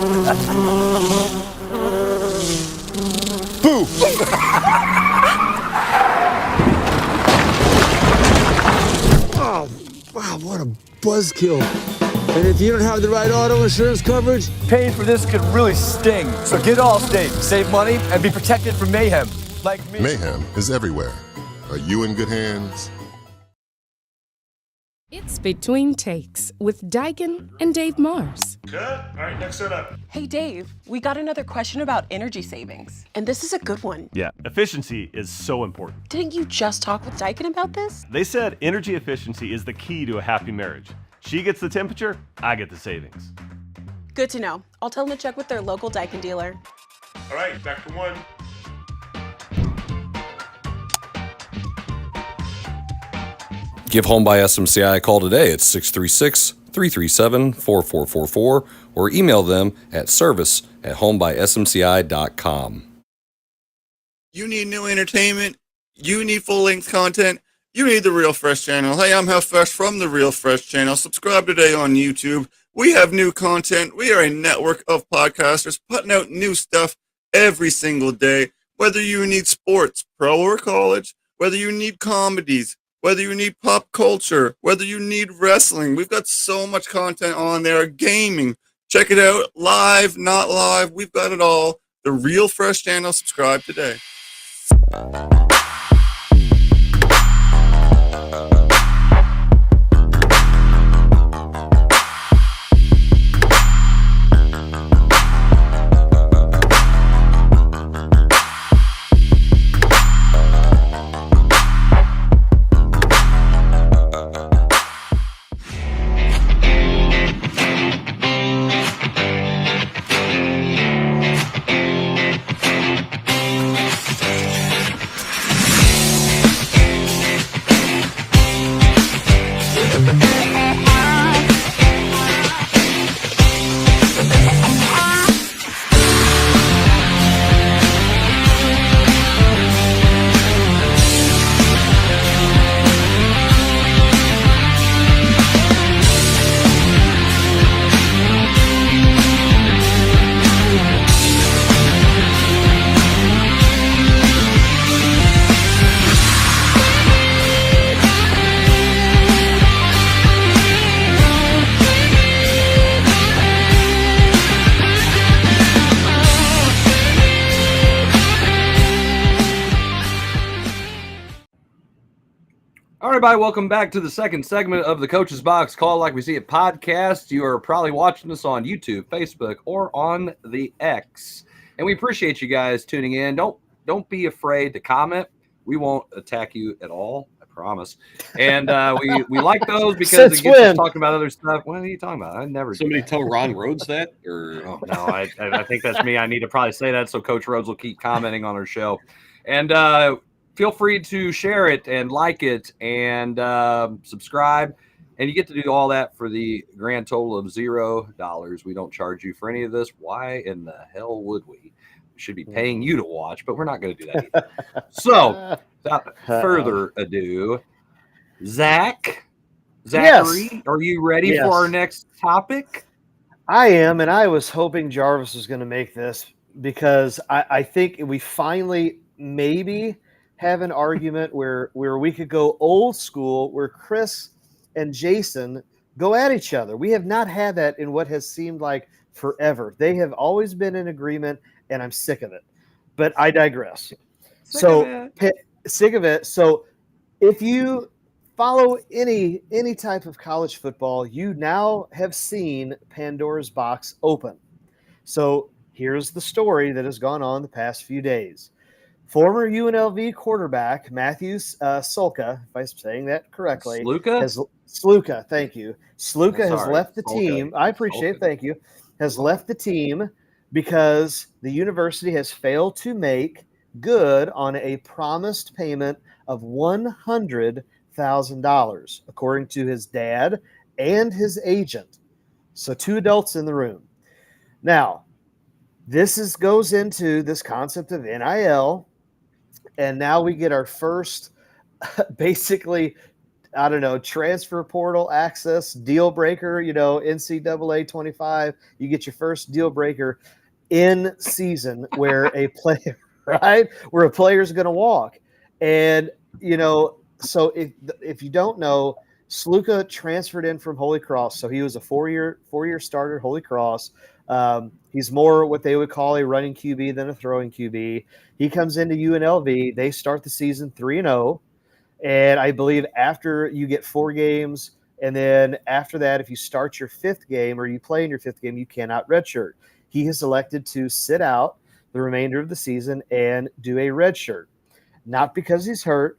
Boo! Oh, wow, what a buzzkill. And if you don't have the right auto insurance coverage, paying for this could really sting. So get Allstate, save money, and be protected from mayhem. Like me. Mayhem is everywhere. Are you in good hands? It's Between Takes with Daikin and Dave Mars. Cut. All right, next set up. Hey, Dave, we got another question about energy savings. And this is a good one. Yeah, efficiency is so important. Didn't you just talk with Daikin about this? They said energy efficiency is the key to a happy marriage. She gets the temperature, I get the savings. Good to know. I'll tell them to check with their local Daikin dealer. All right, back to one. Give Home by SMCI a call today at 636-337-4444 or email them at service@homebysmci.com. You need new entertainment, you need full-length content, you need the Real Fresh channel. Hey, I'm Health Fresh from the Real Fresh channel. Subscribe today on YouTube. We have new content. We are a network of podcasters putting out new stuff every single day. Whether you need sports, pro or college, whether you need comedies, whether you need pop culture, whether you need wrestling, we've got so much content on there. Gaming, check it out. Live, not live, we've got it all. The Real Fresh channel, subscribe today. Everybody, welcome back to the second segment of the Coach's Box Call Like We See It podcast. You are probably watching us on YouTube, Facebook, or on the X. And we appreciate you guys tuning in. Don't be afraid to comment. We won't attack you at all, I promise. And we like those because it gets us talking about other stuff. What are you talking about? I never Somebody tell Ron Rhodes that? Or oh, no, I think that's me. I need to probably say that so Coach Rhodes will keep commenting on our show. And feel free to share it and like it and subscribe. And you get to do all that for the grand total of $0. We don't charge you for any of this. Why in the hell would we? We should be paying you to watch, but we're not going to do that either. So, without further ado, Zachary, Yes. Are you ready for our next topic? I am, and I was hoping Jarvis was going to make this because I think we finally maybe have an argument where we could go old school, where Chris and Jason go at each other. We have not had that in what has seemed like forever. They have always been in agreement, and I'm sick of it. But I digress. Sick of it. So if you follow any type of college football, you now have seen Pandora's box open. So here's the story that has gone on the past few days. Former UNLV quarterback Matthew Sluka, if I'm saying that correctly, Sluka, thank you. Sluka has left the team. I appreciate it. Thank you. Has left the team because the university has failed to make good on a promised payment of $100,000, according to his dad and his agent. So 2 adults in the room. Now, this goes into this concept of NIL. And now we get our first, basically, I don't know, transfer portal access deal breaker, NCAA 25. You get your first deal breaker in season where a player, right, where a player is going to walk. And, so if you don't know, Sluka transferred in from Holy Cross. So he was a four-year starter at Holy Cross. He's more what they would call a running QB than a throwing QB. He comes into UNLV. They start the season 3-0. And I believe after you get 4 games, and then after that, if you start your 5th game or you play in your 5th game, you cannot redshirt. He has elected to sit out the remainder of the season and do a redshirt. Not because he's hurt,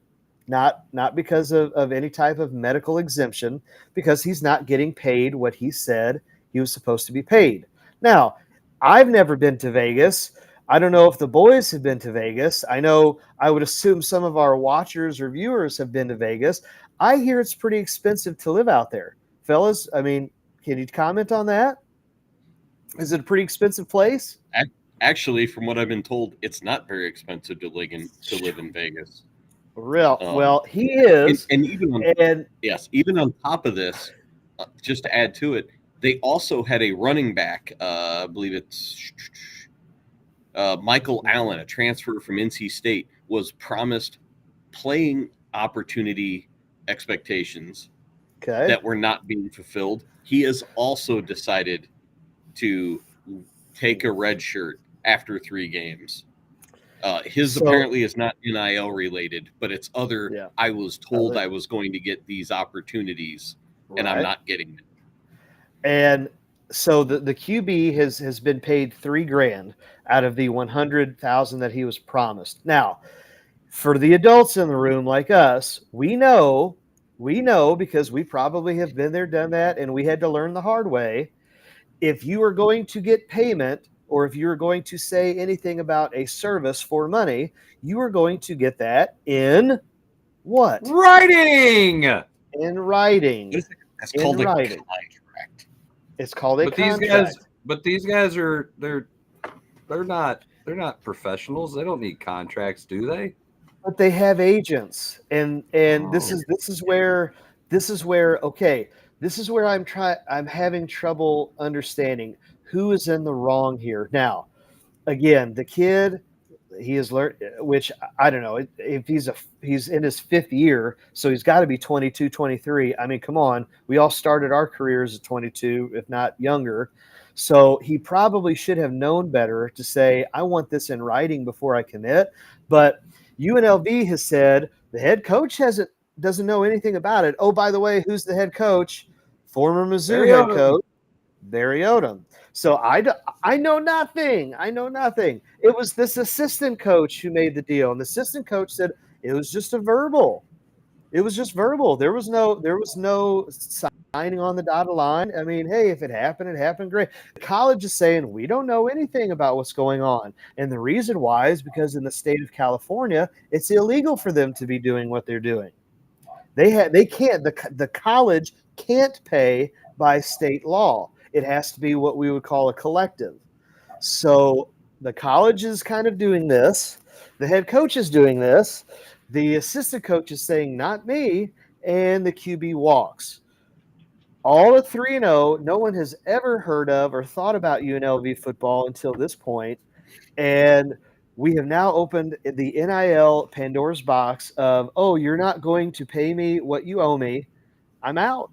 not because of any type of medical exemption, because he's not getting paid what he said he was supposed to be paid. Now, I've never been to Vegas. I don't know if the boys have been to Vegas. I know I would assume some of our watchers or viewers have been to Vegas. I hear it's pretty expensive to live out there. Fellas, I mean, can you comment on that? Is it a pretty expensive place? Actually, from what I've been told, it's not very expensive to live in Vegas. Well, he is. And even on top of this, just to add to it, they also had a running back, I believe it's Michael Allen, a transfer from NC State, was promised playing opportunity expectations that were not being fulfilled. He has also decided to take a red shirt after 3 games. His apparently is not NIL related, but it's other. Yeah. I was told I was going to get these opportunities, and I'm not getting them. And so the QB has been paid $3,000 out of the $100,000 that he was promised. Now, for the adults in the room like us, we know because we probably have been there, done that, and we had to learn the hard way. If you are going to get payment, or if you're going to say anything about a service for money, you are going to get that in what? Writing. In writing. It's called a contract. It's called a contract. But these guys are they're not professionals. They don't need contracts, do they? But they have agents, and this is where okay. This is where I'm having trouble understanding who is in the wrong here. Now, again, the kid, he has learned, which I don't know if he's in his 5th year, so he's got to be 22, 23. I mean, come on, we all started our careers at 22, if not younger. So he probably should have known better to say, I want this in writing before I commit. But UNLV has said the head coach doesn't know anything about it. Oh, by the way, who's the head coach? Former Mizzou head coach, Barry Odom. So I know nothing. I know nothing. It was this assistant coach who made the deal, and the assistant coach said it was just a verbal. It was just verbal. There was no signing on the dotted line. I mean, hey, if it happened, great. The college is saying we don't know anything about what's going on, and the reason why is because in the state of California, it's illegal for them to be doing what they're doing. They can't. The college can't pay by state law. It has to be what we would call a collective. So the college is kind of doing this. The head coach is doing this. The assistant coach is saying, not me, and the QB walks. All at 3-0, no one has ever heard of or thought about UNLV football until this point. And we have now opened the NIL Pandora's box of, oh, you're not going to pay me what you owe me. I'm out.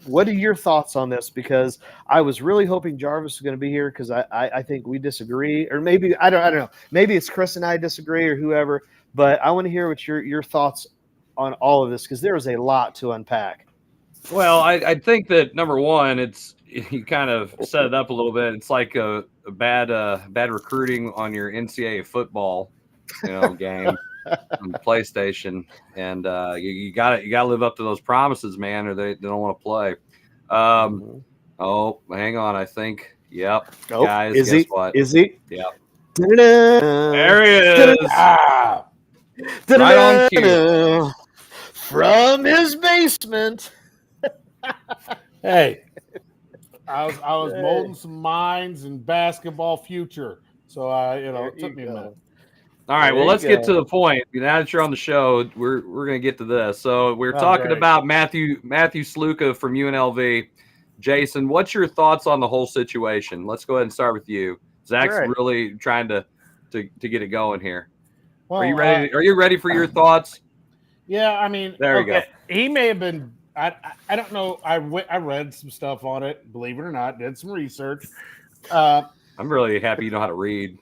What are your thoughts on this? Because I was really hoping Jarvis was going to be here because I think we disagree, or maybe I don't know. Maybe it's Chris and I disagree or whoever. But I want to hear what your thoughts on all of this because there is a lot to unpack. Well, I think that number one, you kind of set it up a little bit. It's like a bad recruiting on your NCAA football, game. On the PlayStation, and you got to live up to those promises, man, or they don't want to play. Oh, hang on, I think. Yep, guys, guess what? Is he? Yep. There he is. Right on cue. From his basement. Hey, I was molding some minds in basketball future, so it took me a minute. All right, well, let's get to the point. Now that you're on the show, we're going to get to this. So we're talking about Matthew Sluka from UNLV. Jason, what's your thoughts on the whole situation? Let's go ahead and start with you. Zach's really trying to get it going here. Well, are you ready? Are you ready for your thoughts? Yeah, I mean, there you go. He may have been. I don't know. I read some stuff on it. Believe it or not, did some research. I'm really happy you know how to read.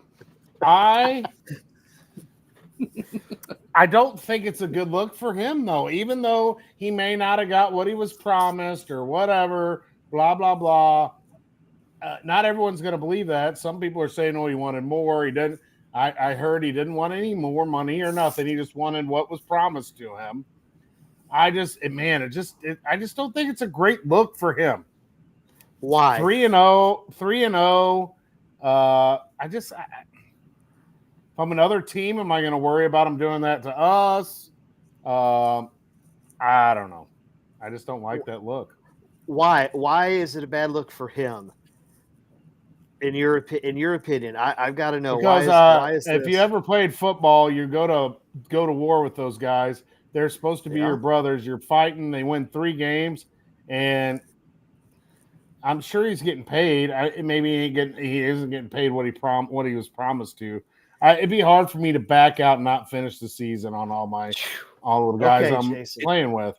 I I don't think it's a good look for him, though, even though he may not have got what he was promised or whatever, blah, blah, blah. Not everyone's going to believe that. Some people are saying, oh, he wanted more. He didn't. I heard he didn't want any more money or nothing. He just wanted what was promised to him. I just don't think it's a great look for him. Why? 3-0. If I'm another team, am I going to worry about him doing that to us? I don't know. I just don't like that look. Why? Why is it a bad look for him? In your opinion, I've got to know. Because why is if this? you ever played football, you go to war with those guys. They're supposed to be your brothers. You're fighting. They win 3 games, and I'm sure he's getting paid. Maybe he isn't getting paid what he was promised to. It'd be hard for me to back out and not finish the season on all the guys I'm Jason. playing with.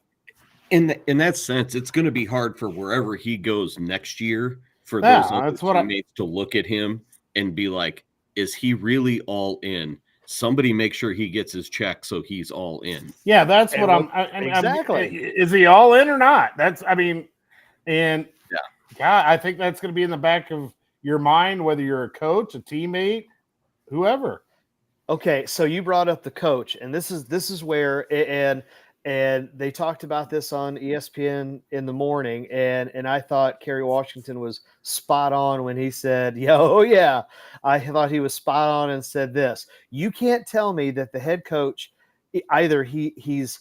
In that sense, it's going to be hard for wherever he goes next year for those other teammates to look at him and be like, is he really all in? Somebody make sure he gets his check so he's all in. Yeah, that's what exactly. Is he all in or not? God, I think that's going to be in the back of your mind, whether you're a coach, a teammate, whoever. Okay, so you brought up the coach, and this is where and they talked about this on ESPN in the morning, and I thought Kerry Washington was spot on when he said, I thought he was spot on and said this. You can't tell me that the head coach, either he's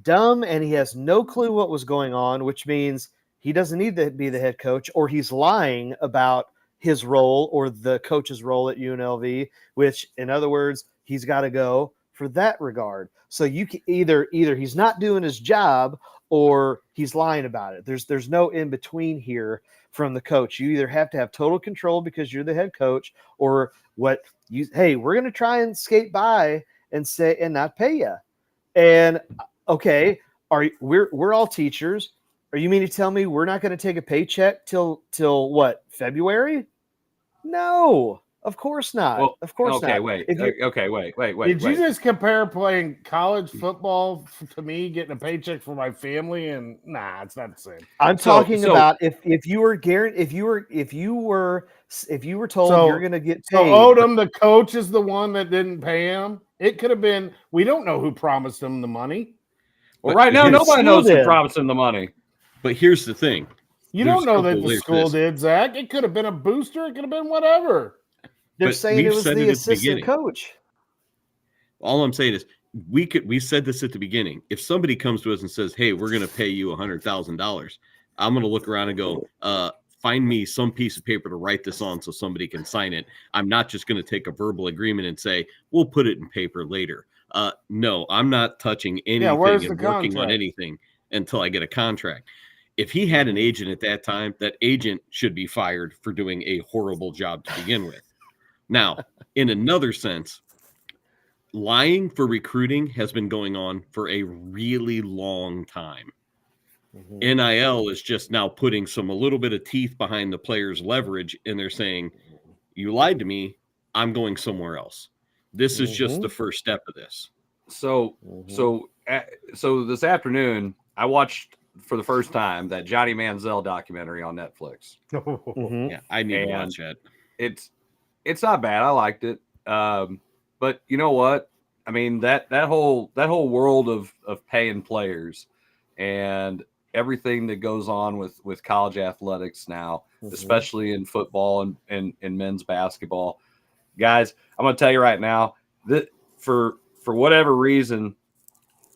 dumb and he has no clue what was going on, which means he doesn't need to be the head coach, or he's lying about his role or the coach's role at UNLV, which, in other words, he's got to go for that regard. So you can either he's not doing his job or he's lying about it. There's no in between here from the coach. You either have to have total control because you're the head coach, or we're going to try and skate by and not pay you. And okay, we're all teachers. Are you mean to tell me we're not going to take a paycheck till what, February? No. Of course not. Well, of course not. Wait. Wait. Did you just compare playing college football to me getting a paycheck for my family? And nah, it's not the same. I'm talking about if you were told you're going to get paid. So Odom, the coach, is the one that didn't pay him. It could have been. We don't know who promised him the money. Well, right now nobody knows who promised him the money. But here's the thing: you don't know that the school did, Zach. It could have been a booster. It could have been whatever. They're saying it was the assistant coach. All I'm saying is we said this at the beginning. If somebody comes to us and says, hey, we're going to pay you $100,000, I'm going to look around and go, find me some piece of paper to write this on so somebody can sign it. I'm not just going to take a verbal agreement and say, we'll put it in paper later. No, I'm not touching anything and working on anything until I get a contract. If he had an agent at that time, that agent should be fired for doing a horrible job to begin with. Now, in another sense, lying for recruiting has been going on for a really long time. Mm-hmm. NIL is just now putting a little bit of teeth behind the players' leverage, and they're saying, you lied to me, I'm going somewhere else. This is just the first step of this. So this afternoon, I watched for the first time that Johnny Manziel documentary on Netflix. Yeah, I need to watch it. It's not bad. I liked it. But you know what? I mean, that whole world of paying players and everything that goes on with college athletics now, especially in football and men's basketball. Guys, I'm going to tell you right now that for whatever reason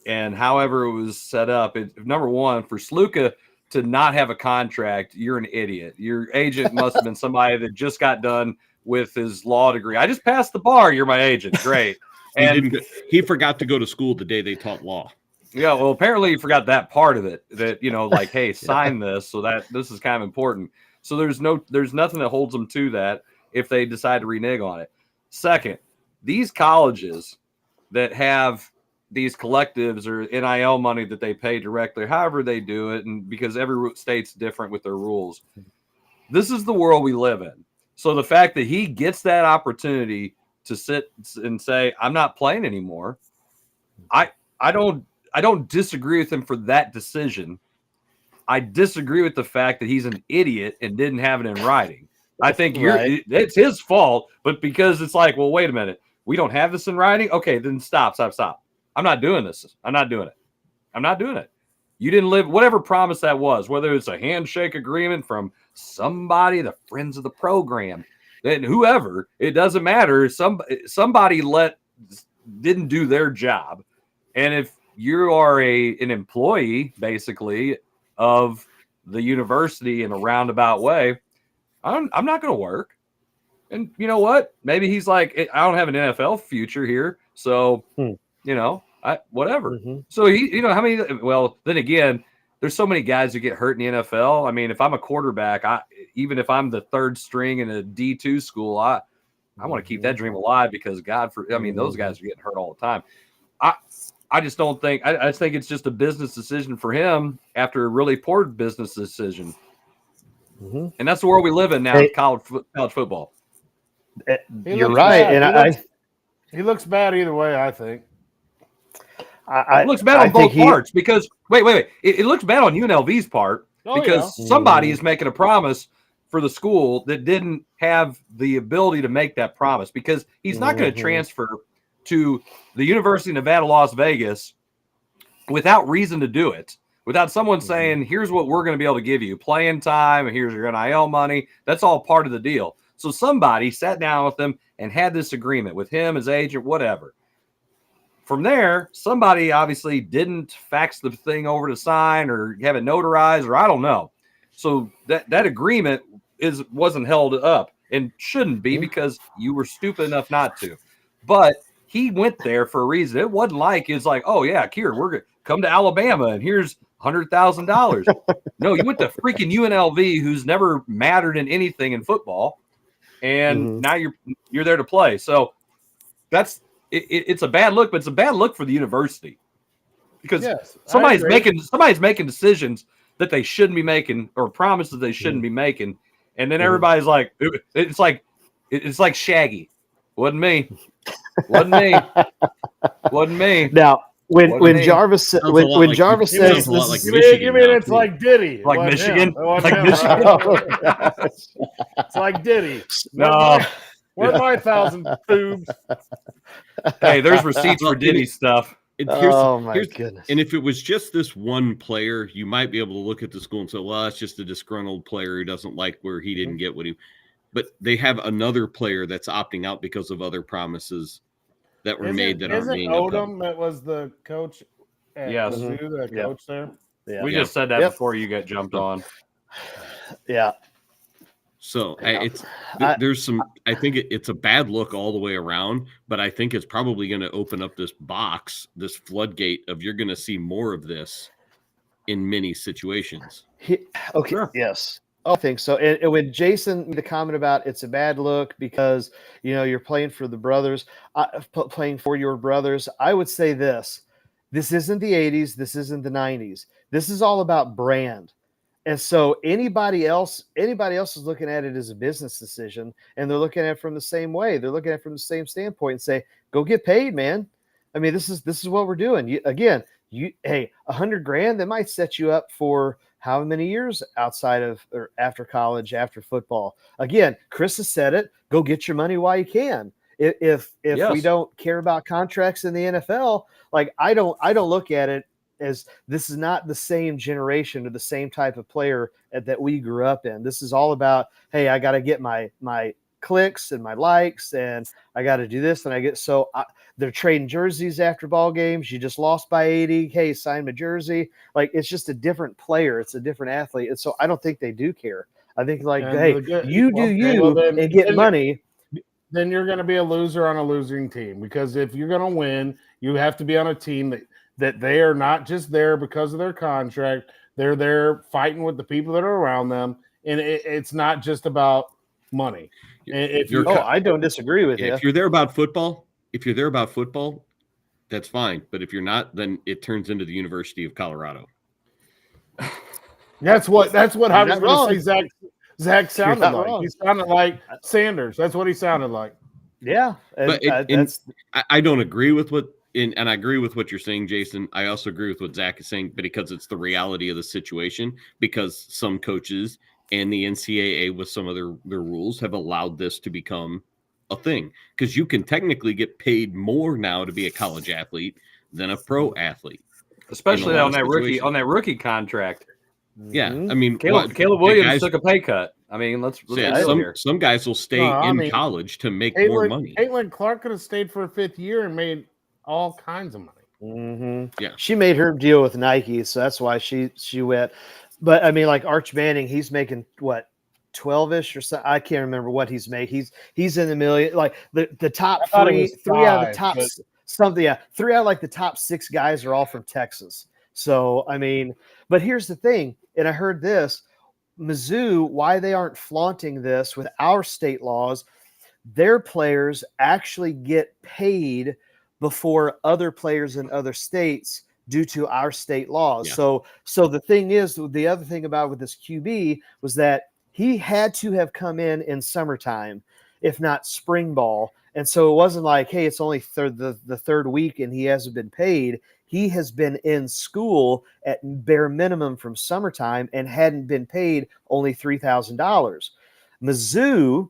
and however it was set up, number one, for Sluka to not have a contract, you're an idiot. Your agent must have been somebody that just got done with his law degree. I just passed the bar. You're my agent. Great. And he forgot to go to school the day they taught law. Yeah, well, apparently he forgot that part of it. That, like, hey, sign this, so that this is kind of important. So there's nothing that holds them to that if they decide to renege on it. Second, these colleges that have these collectives or NIL money that they pay directly, however they do it, and because every state's different with their rules, this is the world we live in. So the fact that he gets that opportunity to sit and say, I'm not playing anymore. I don't disagree with him for that decision. I disagree with the fact that he's an idiot and didn't have it in writing. I think it's his fault, but because it's like, well, wait a minute, we don't have this in writing. Okay, then stop. I'm not doing this. I'm not doing it. You didn't live whatever promise that was, whether it's a handshake agreement from somebody, the friends of the program, then whoever, it doesn't matter. Somebody didn't do their job. And if you are an employee, basically, of the university in a roundabout way, I'm not going to work. And you know what? Maybe he's like, I don't have an NFL future here. So, whatever. Mm-hmm. So then again, there's so many guys who get hurt in the NFL. I mean, if I'm a quarterback, even if I'm the third string in a D2 school, I want to keep that dream alive because those guys are getting hurt all the time. I just don't think, I think it's just a business decision for him after a really poor business decision. Mm-hmm. And that's the world we live in now, college football. You're right. And he looks bad either way, I think. It looks bad on both parts because wait. It looks bad on UNLV's part because somebody is making a promise for the school that didn't have the ability to make that promise because he's not going to transfer to the University of Nevada, Las Vegas without reason to do it, without someone saying, here's what we're going to be able to give you, playing time, and here's your NIL money. That's all part of the deal. So somebody sat down with him and had this agreement with him, his agent, whatever. From there, somebody obviously didn't fax the thing over to sign or have it notarized, or I don't know. So that agreement wasn't held up and shouldn't be because you were stupid enough not to. But he went there for a reason. It wasn't like it's like, oh yeah, Kier, we're gonna come to Alabama and here's $100,000. No, you went to freaking UNLV, who's never mattered in anything in football, and now you're there to play. So it's a bad look, but it's a bad look for the university because somebody's making decisions that they shouldn't be making or promises they shouldn't be making, and then everybody's like, it's like Shaggy. Wasn't me. Now, when Jarvis says, you mean it's like Diddy, like Michigan, it's like Diddy. No, where's my 1,000 tubes? Hey, there's receipts for Diddy stuff. My goodness! And if it was just this one player, you might be able to look at the school and say, "Well, that's just a disgruntled player who doesn't like where he didn't get what he." But they have another player that's opting out because of other promises that were made that aren't being upheld. Odom that was the coach at Mizzou, the coach there? Yeah. We just said that before you got jumped on. Yeah. So I think it's a bad look all the way around, but I think it's probably going to open up this floodgate of you're going to see more of this in many situations. Okay. Sure. Yes. I think so. And when Jason made the comment about it's a bad look because, you're playing for the brothers, playing for your brothers, I would say this isn't the 80s. This isn't the 90s. This is all about brand. And so anybody else is looking at it as a business decision, and they're looking at it from the same way. They're looking at it from the same standpoint and say, go get paid, man. I mean, this is what we're doing. Hey, $100,000, that might set you up for how many years outside of or after college, after football. Again, Chris has said it, go get your money while you can. If we don't care about contracts in the NFL, like I don't look at it as this is not the same generation or the same type of player that we grew up in. This is all about, hey, I got to get my clicks and my likes, and I got to do this. And they're trading jerseys after ball games. You just lost by 80. Hey, sign my jersey. Like, it's just a different player. It's a different athlete. And so I don't think they do care. I think and get money. Then you're going to be a loser on a losing team, because if you're going to win, you have to be on a team that they are not just there because of their contract. They're there fighting with the people that are around them. And it's not just about money. I don't disagree with you. If you're there about football, that's fine. But if you're not, then it turns into the University of Colorado. That's what I was going to say. Zach sounded like. He sounded like Sanders. That's what he sounded like. Yeah, But I don't agree with and I agree with what you're saying, Jason. I also agree with what Zach is saying, but because it's the reality of the situation, because some coaches and the NCAA with some of their rules have allowed this to become a thing. Because you can technically get paid more now to be a college athlete than a pro athlete, especially on that rookie contract. Yeah, I mean, Caleb Williams took a pay cut. I mean, let's some guys will stay college to make more money. Caitlin Clark could have stayed for a 5th year and made all kinds of money. Mm-hmm. Yeah, she made her deal with Nike, so that's why she went. But I mean, like Arch Manning, he's making what 12-ish or something. I can't remember what he's making. He's in the million. Like the top three out of the top something. Yeah, 3 out of like the top 6 guys are all from Texas. So I mean, but here's the thing, and I heard this. Mizzou, why they aren't flaunting this with our state laws, their players actually get paid before other players in other states due to our state laws. Yeah. So the thing is, the other thing about with this QB was that he had to have come in summertime, if not spring ball. And so it wasn't like, hey, it's only the third week and he hasn't been paid. He has been in school at bare minimum from summertime and hadn't been paid only $3,000. Mizzou,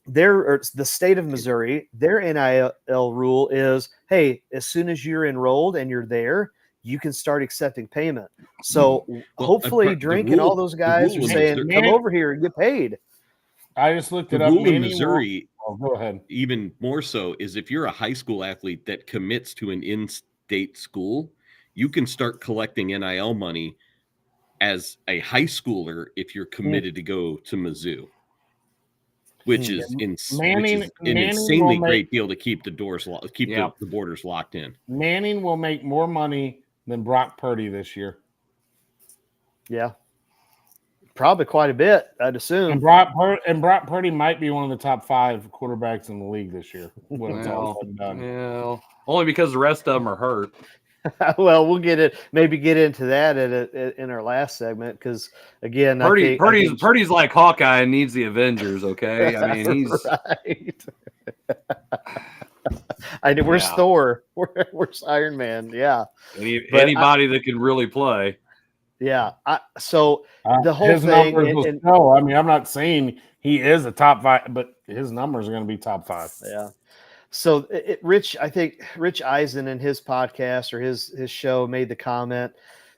the state of Missouri, their NIL rule is, hey, as soon as you're enrolled and you're there, you can start accepting payment. So hopefully Drink and all those guys are saying, come over here and get paid. I just looked it up. The rule in Missouri, go ahead. Even more so, is if you're a high school athlete that commits to an in-state school, you can start collecting NIL money as a high schooler if you're committed to go to Mizzou, which is an insanely great deal to keep the doors the borders locked in. Manning will make more money than Brock Purdy this year. Yeah. Probably quite a bit, I'd assume. And Brock Purdy might be one of the top 5 quarterbacks in the league this year. When it's all said and done. Well, only because the rest of them are hurt. Well, we'll get into that in our last segment because again, Purdy's like Hawkeye and needs the Avengers. Okay, I mean he's right. Where's Thor? Where's Iron Man? Yeah, anybody that can really play. Yeah. So the whole his thing. I mean, I'm not saying he is a top 5, but his numbers are going to be top 5. Yeah. So I think Rich Eisen in his podcast or his show made the comment.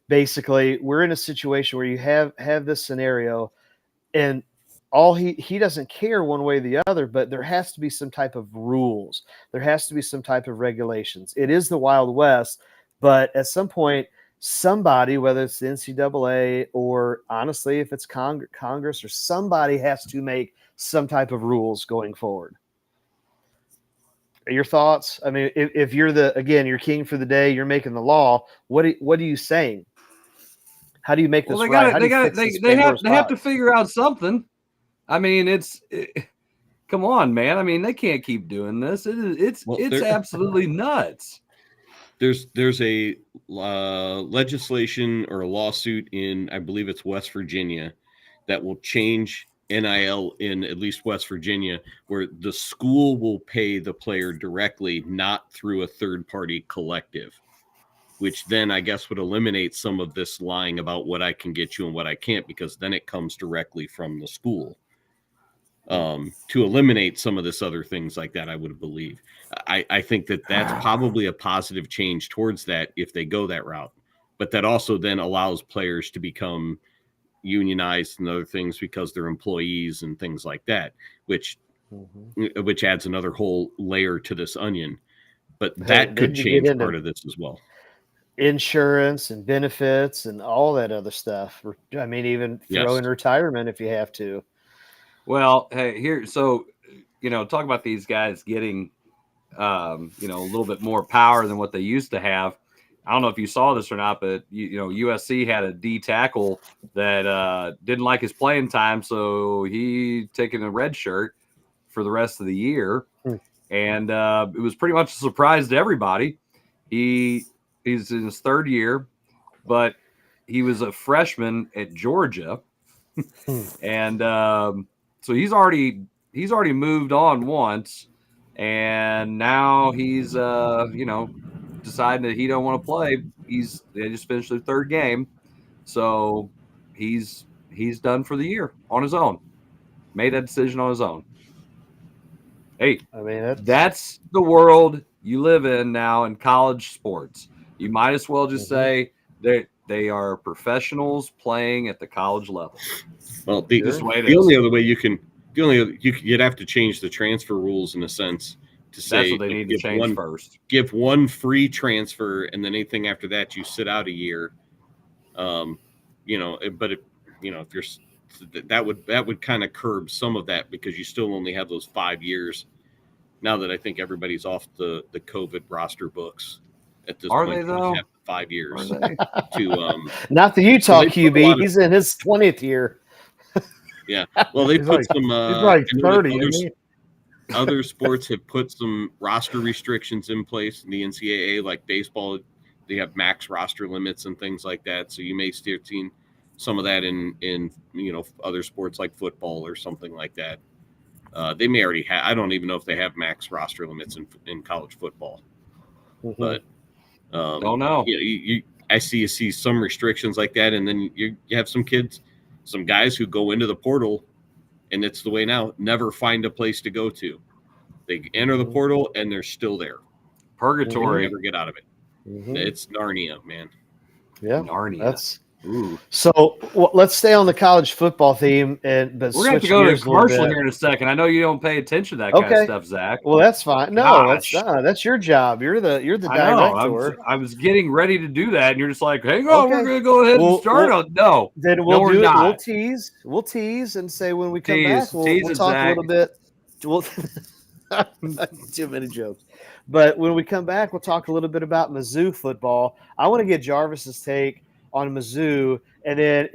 Basically, we're in a situation where you have this scenario, and all he doesn't care one way or the other, but there has to be some type of rules. There has to be some type of regulations. It is the Wild West, but at some point, somebody, whether it's the NCAA or honestly, if it's Congress or somebody, has to make some type of rules going forward. Your thoughts? I mean, if you're you're king for the day, you're making the law. What are you saying? How do you make this right? They have to figure out something. I mean, come on, man. I mean, they can't keep doing this. It's absolutely nuts. There's a legislation or a lawsuit in, I believe it's West Virginia, that will change NIL in at least West Virginia, where the school will pay the player directly, not through a third-party collective, which then I guess would eliminate some of this lying about what I can get you and what I can't, because then it comes directly from the school. To eliminate some of this other things like that, I would believe. I think that's probably a positive change towards that if they go that route. But that also then allows players to become unionized and other things because they're employees and things like that, which adds another whole layer to this onion. But that could change part of this as well. Insurance and benefits and all that other stuff. I mean, even throw in retirement if you have to. Well, hey, talk about these guys getting, a little bit more power than what they used to have. I don't know if you saw this or not, but USC had a D tackle that didn't like his playing time, so he taken a red shirt for the rest of the year, and it was pretty much a surprise to everybody. He's in his 3rd year, but he was a freshman at Georgia, and so he's already moved on once. and now he's deciding that he don't want to play. They just finished their third game, so he's done for the year on his own. Made that decision on his own. Hey, I mean, that's the world you live in now in college sports. You might as well just say they are professionals playing at the college level. Well, the only other way you'd have to change the transfer rules in a sense to say that's what they need to change first. Give one free transfer, and then anything after that you sit out a year. But if you're that would kind of curb some of that because you still only have those 5 years. Now that I think everybody's off the COVID roster books at this point, they though? 5 years Are they? to not the Utah so QB. He's in his 20th year. Yeah, well, they put some. He's like 30. Other sports have put some roster restrictions in place in the NCAA, like baseball. They have max roster limits and things like that. So you may still see some of that in other sports like football or something like that. They may already have. I don't even know if they have max roster limits in college football, but don't know. I see some restrictions like that, and then you have some guys who go into the portal, and it's the way now. Never find a place to go to. They enter the portal and they're still there. Purgatory. Never get out of it. It's Narnia, man. Yeah, Narnia. So let's stay on the college football theme, but we're going to have to go to a commercial here in a second. I know you don't pay attention to that kind of stuff, Zach. Well, that's fine. No, that's your job. You're the director. I was getting ready to do that, and you're just like, "Hang on, we're going to go ahead and start." No, then we'll do it. We'll tease and say when we come back, we'll talk a little bit. Too many jokes. But when we come back, we'll talk a little bit about Mizzou football. I want to get Jarvis's take on Mizzou, and then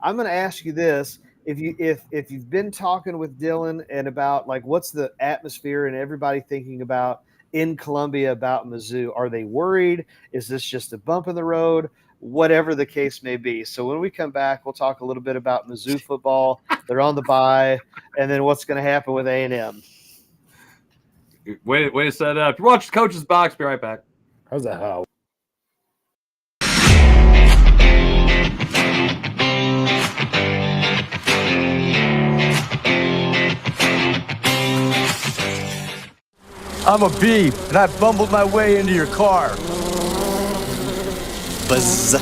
I'm going to ask you this: if you've been talking with Dylan and about like what's the atmosphere and everybody thinking about in Columbia about Mizzou? Are they worried? Is this just a bump in the road? Whatever the case may be. So when we come back, we'll talk a little bit about Mizzou football. They're on the bye, and then what's going to happen with A&M. Way to set it up. You watch the Coach's Box. Be right back. How's that? How? I'm a bee, and I bumbled my way into your car. Buzz.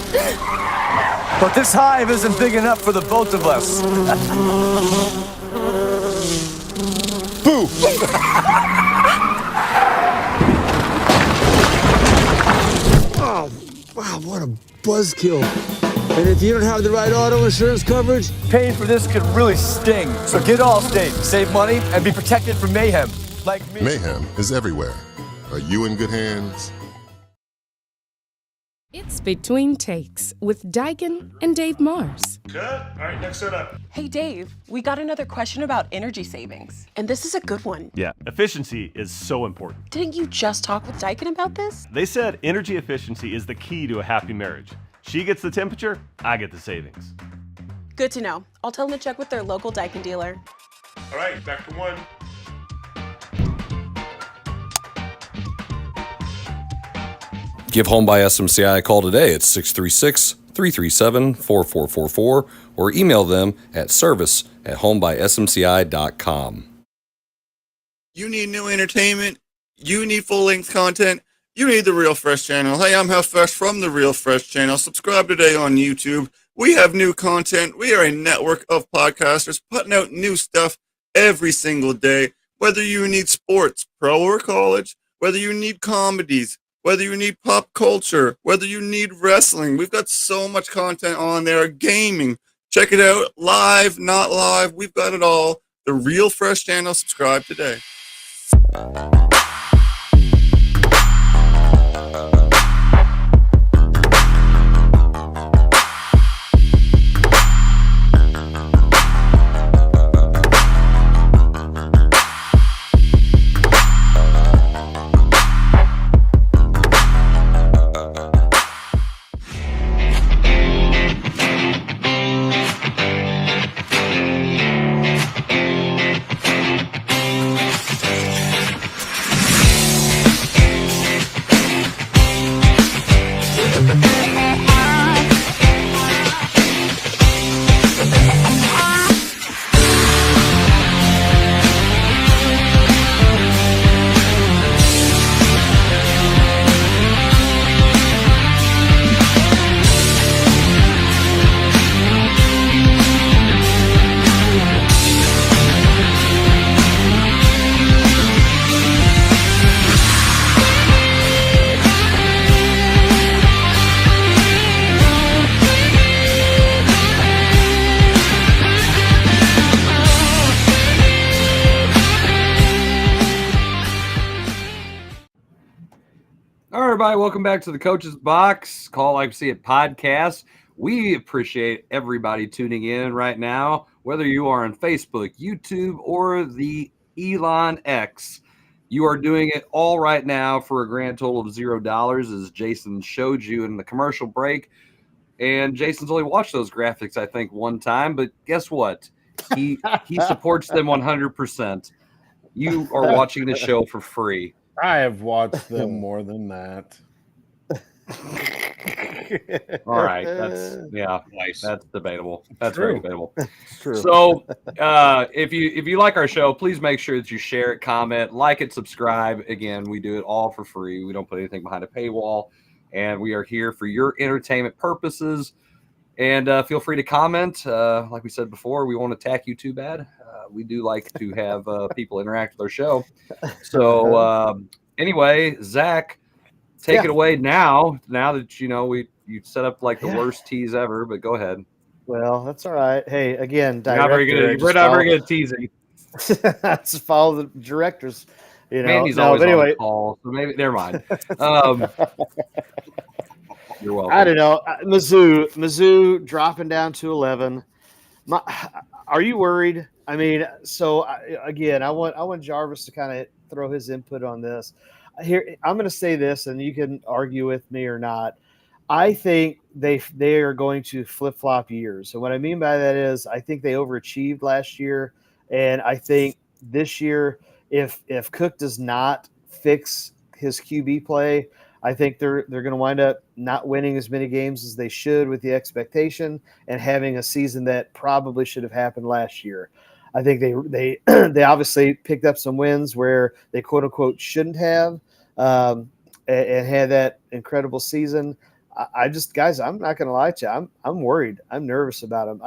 But this hive isn't big enough for the both of us. Boo! Oh, wow, what a buzzkill. And if you don't have the right auto insurance coverage, paying for this could really sting. So get Allstate, save money, and be protected from mayhem. Like me. Mayhem is everywhere. Are you in good hands? It's Between Takes with Daikin and Dave Mars. Good. All right, next set up. Hey, Dave, we got another question about energy savings. And this is a good one. Yeah, efficiency is so important. Didn't you just talk with Daikin about this? They said energy efficiency is the key to a happy marriage. She gets the temperature, I get the savings. Good to know. I'll tell them to check with their local Daikin dealer. All right, back to one. Give Home by SMCI a call today at 636-337-4444 or email them at service@homebysmci.com. You need new entertainment? You need full-length content? You need the Real Fresh channel. Hey, I'm Health Fresh from the Real Fresh channel. Subscribe today on YouTube. We have new content. We are a network of podcasters putting out new stuff every single day. Whether you need sports, pro or college, whether you need comedies, whether you need pop culture, whether you need wrestling, we've got so much content on there. Gaming, check it out. Live, not live, we've got it all. The Real Fresh channel. Subscribe today. All right, everybody, welcome back to the Coach's Box Call Like We See It podcast. We appreciate everybody tuning in right now, whether you are on Facebook, YouTube, or the Elon X. You are doing it all right now for a grand total of $0, as Jason showed you in the commercial break. And Jason's only watched those graphics, I think, one time. But guess what? He supports them 100%. You are watching the show for free. I have watched them more than that. All right, that's debatable. That's True. very debatable. It's true. So, if you like our show, please make sure that you share it, comment, like it, subscribe. Again, we do it all for free. We don't put anything behind a paywall, and we are here for your entertainment purposes. And feel free to comment. Like we said before, we won't attack you too bad. We do like to have people interact with our show. So anyway, Zach, take it away now. Now that you set up like the worst tease ever, but go ahead. Well, that's all right. Hey, again, We're not very good at teasing. Just follow the directors. Mandy's always on the call, so maybe never mind. You're welcome. I don't know. Mizzou dropping down to 11. Are you worried? I mean, I want Jarvis to kind of throw his input on this. Here, I'm going to say this, and you can argue with me or not. I think they are going to flip-flop years. And what I mean by that is I think they overachieved last year, and I think this year, if Cook does not fix his QB play, I think they're going to wind up not winning as many games as they should with the expectation and having a season that probably should have happened last year. I think they obviously picked up some wins where they quote unquote shouldn't have, and had that incredible season. Guys, I'm not going to lie to you. I'm worried. I'm nervous about them.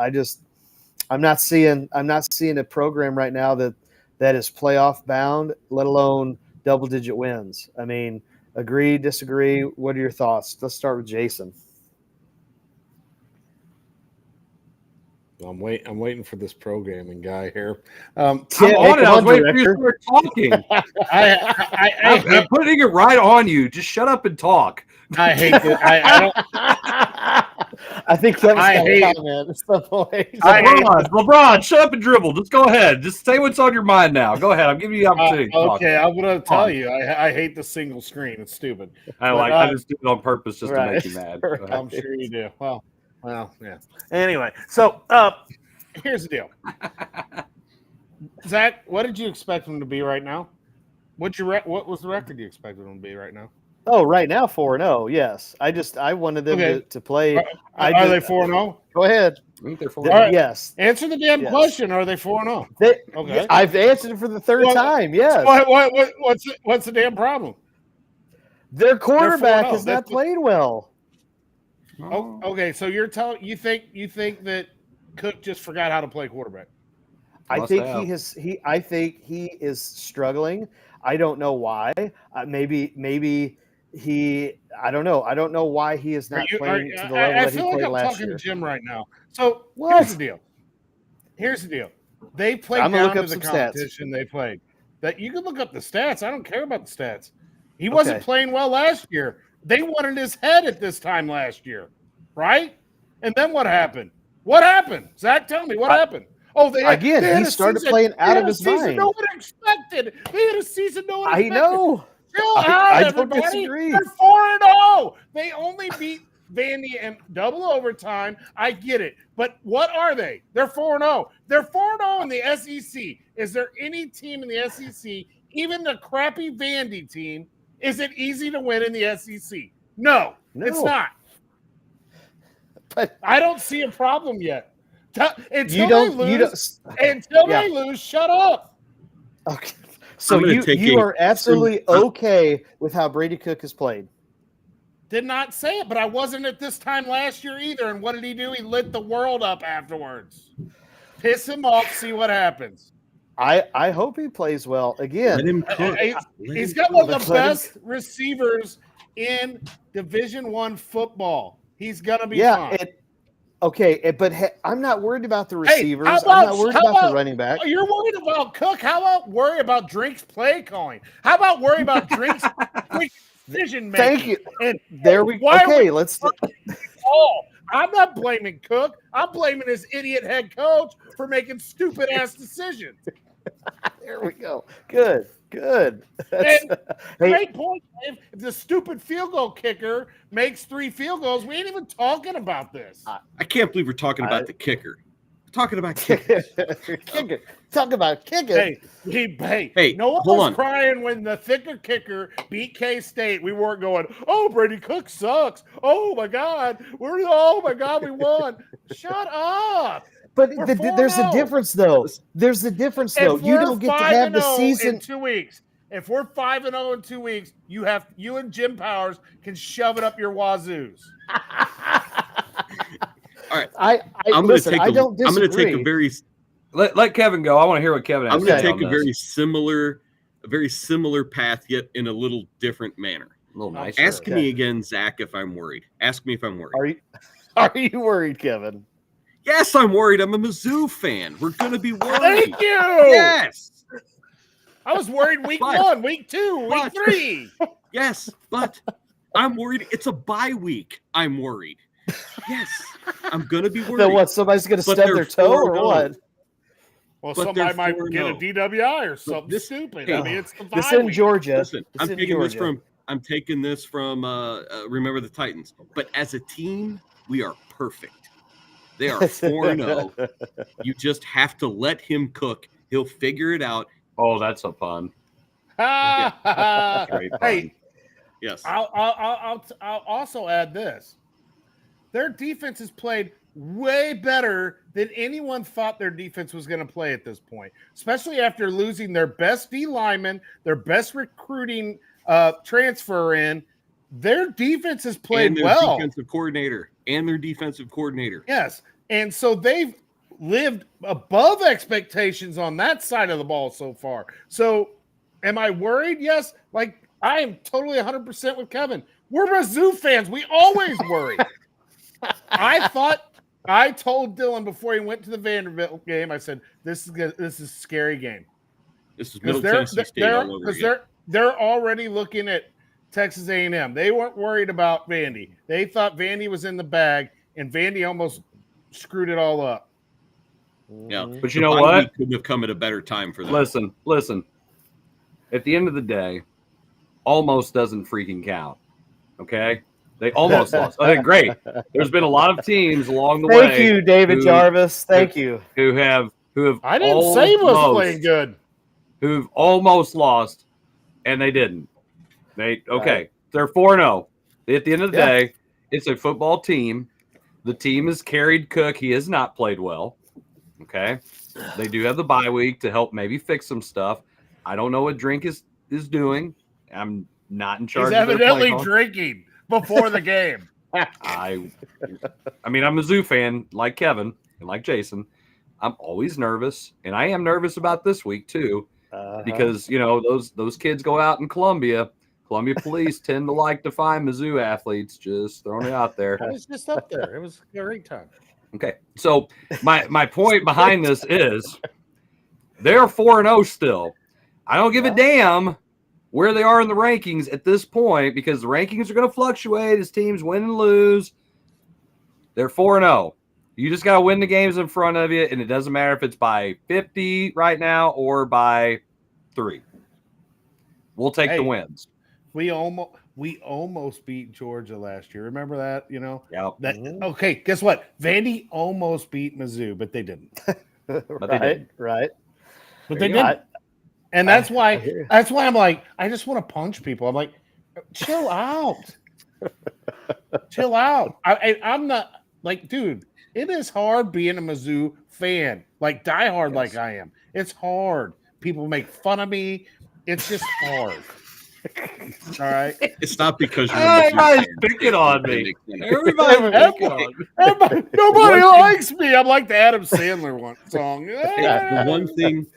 I'm not seeing a program right now that is playoff bound, let alone double digit wins. I mean, agree, disagree. What are your thoughts? Let's start with Jason. I'm waiting for this programming guy here. I'm on it. I was waiting for you to start talking. I'm putting it right on you. Just shut up and talk. I hate it. I don't. I think Kevin's got a comment at some point. LeBron, shut up and dribble. Just go ahead. Just say what's on your mind now. Go ahead. I'm giving you the opportunity to talk. Okay, I'm going to tell you. I hate the single screen. It's stupid. I just do it on purpose just to make you mad. I'm sure you do. Well, yeah. Anyway, so here's the deal. Zach, what did you expect him to be right now? What was the record you expected him to be right now? Oh, right now 4-0. Yes, I wanted them to play. Are they 4-0? Go ahead. I think they're 4-0. Yes. Answer the damn question. Are they 4-0? Okay. I've answered it for the third time. Yes. What's the damn problem? Their quarterback has not played well. Oh, okay. So you think that Cook just forgot how to play quarterback? I think he is struggling. I don't know why. Maybe he. I don't know. I don't know why he is not playing to the level that he played last year. I feel like I'm talking to Jim right now. So here's the deal. They played down to the competition they played. That you can look up the stats. I don't care about the stats. He wasn't playing well last year. They wanted his head at this time last year, right? And then what happened? What happened? Zach, tell me what happened. Oh, he started playing out of his mind. No one expected. They had a season no one expected. I know. Chill out, everybody. Disagree. They're 4-0. They only beat Vandy in double overtime. I get it. But what are they? They're 4-0. They're 4-0 in the SEC. Is there any team in the SEC, even the crappy Vandy team, is it easy to win in the SEC? No, it's not. But I don't see a problem yet. Until they lose, shut up. Okay. So you are absolutely okay with how Brady Cook has played. Did not say it, but I wasn't at this time last year either. And what did he do? He lit the world up afterwards. Piss him off, see what happens. I hope he plays well again. Let him cook. He's got one of the best receivers in Division I football. He's gonna be fine. But I'm not worried about the receivers. Hey, I'm not worried about the running back. You're worried about Cook. How about worry about Drink's play calling? How about worry about Drink's decision making? Thank you. And there we go. Okay, let's. I'm not blaming Cook. I'm blaming his idiot head coach for making stupid ass decisions. There we go. Good. Great point, Dave. If the stupid field goal kicker makes 3 field goals, we ain't even talking about this. I can't believe we're talking about the kicker. We're talking about kicker. Talk about kicker. Hey, no one was crying when the thicker kicker beat K-State. We weren't going, oh, Brady Cook sucks. Oh my God, we won. Shut up. But there's a difference, though. There's a difference, though. You don't get to have the season in 2 weeks. If we're 5-0 in 2 weeks, you and Jim Powers can shove it up your wazoos. All right, I'm going to take a very let Kevin go. I want to hear what Kevin has to say. I'm going to take a very similar path, yet in a little different manner. A little nicer. Ask me again, Zach, if I'm worried. Ask me if I'm worried. Are you worried, Kevin? Yes, I'm worried. I'm a Mizzou fan. We're going to be worried. Thank you. Yes. I was worried week 1, week 2, week 3. Yes, but I'm worried. It's a bye week. I'm worried. Yes, I'm going to be worried. Then what? Somebody's going to stub their toe or what? Well, somebody might get a DWI or something stupid. I mean, it's the bye This in week. Georgia. Listen, I'm taking this from Remember the Titans. But as a team, we are perfect. They are 4-0. You just have to let him cook. He'll figure it out. Oh, that's a pun. Great pun. Hey, yes. I'll also add this. Their defense has played way better than anyone thought their defense was going to play at this point, especially after losing their best D lineman, their best recruiting transfer in. Their defense has played well. And their defensive coordinator. Yes. And so they've lived above expectations on that side of the ball so far. So am I worried? Yes. Like, I am totally 100% with Kevin. We're Mizzou fans. We always worry. I told Dylan before he went to the Vanderbilt game, I said, this is a scary game. This is Middle Tennessee State all over again. They're already looking at Texas A&M. They weren't worried about Vandy. They thought Vandy was in the bag, and Vandy almost screwed it all up. Yeah, but you know what? Couldn't have come at a better time for them. Listen. At the end of the day, almost doesn't freaking count. Okay, they almost lost. Okay, great. There's been a lot of teams along the way. Thank you, David Jarvis. Thank you. Who have? I didn't say he was playing good. Who've almost lost, and they didn't. They're 4-0. At the end of the day, it's a football team. The team has carried Cook. He has not played well. Okay. They do have the bye week to help maybe fix some stuff. I don't know what Drink is doing. I'm not in charge. He's evidently drinking before the game. I mean, I'm a Mizzou fan like Kevin and like Jason. I'm always nervous, and I am nervous about this week too, because those kids go out in Columbia. Columbia police tend to like to find Mizzou athletes. Just throwing it out there. I was just up there. It was a great time. Okay, so my point behind this is they're 4-0 still. I don't give a damn where they are in the rankings at this point because the rankings are going to fluctuate as teams win and lose. They're 4-0. You just got to win the games in front of you, and it doesn't matter if it's by 50 right now or by 3. We'll take the wins. We almost beat Georgia last year. Remember that? Yeah. Okay, guess what? Vandy almost beat Mizzou, but they didn't. Right. But they didn't. And that's why I'm like, I just want to punch people. I'm like, chill out. Chill out. I'm not Like, dude, it is hard being a Mizzou fan, like diehard, like I am. It's hard. People make fun of me. It's just hard. All right. It's not because you're Everybody's picking on me. Everybody's picking on me. Nobody likes me. I'm like the Adam Sandler song. The one thing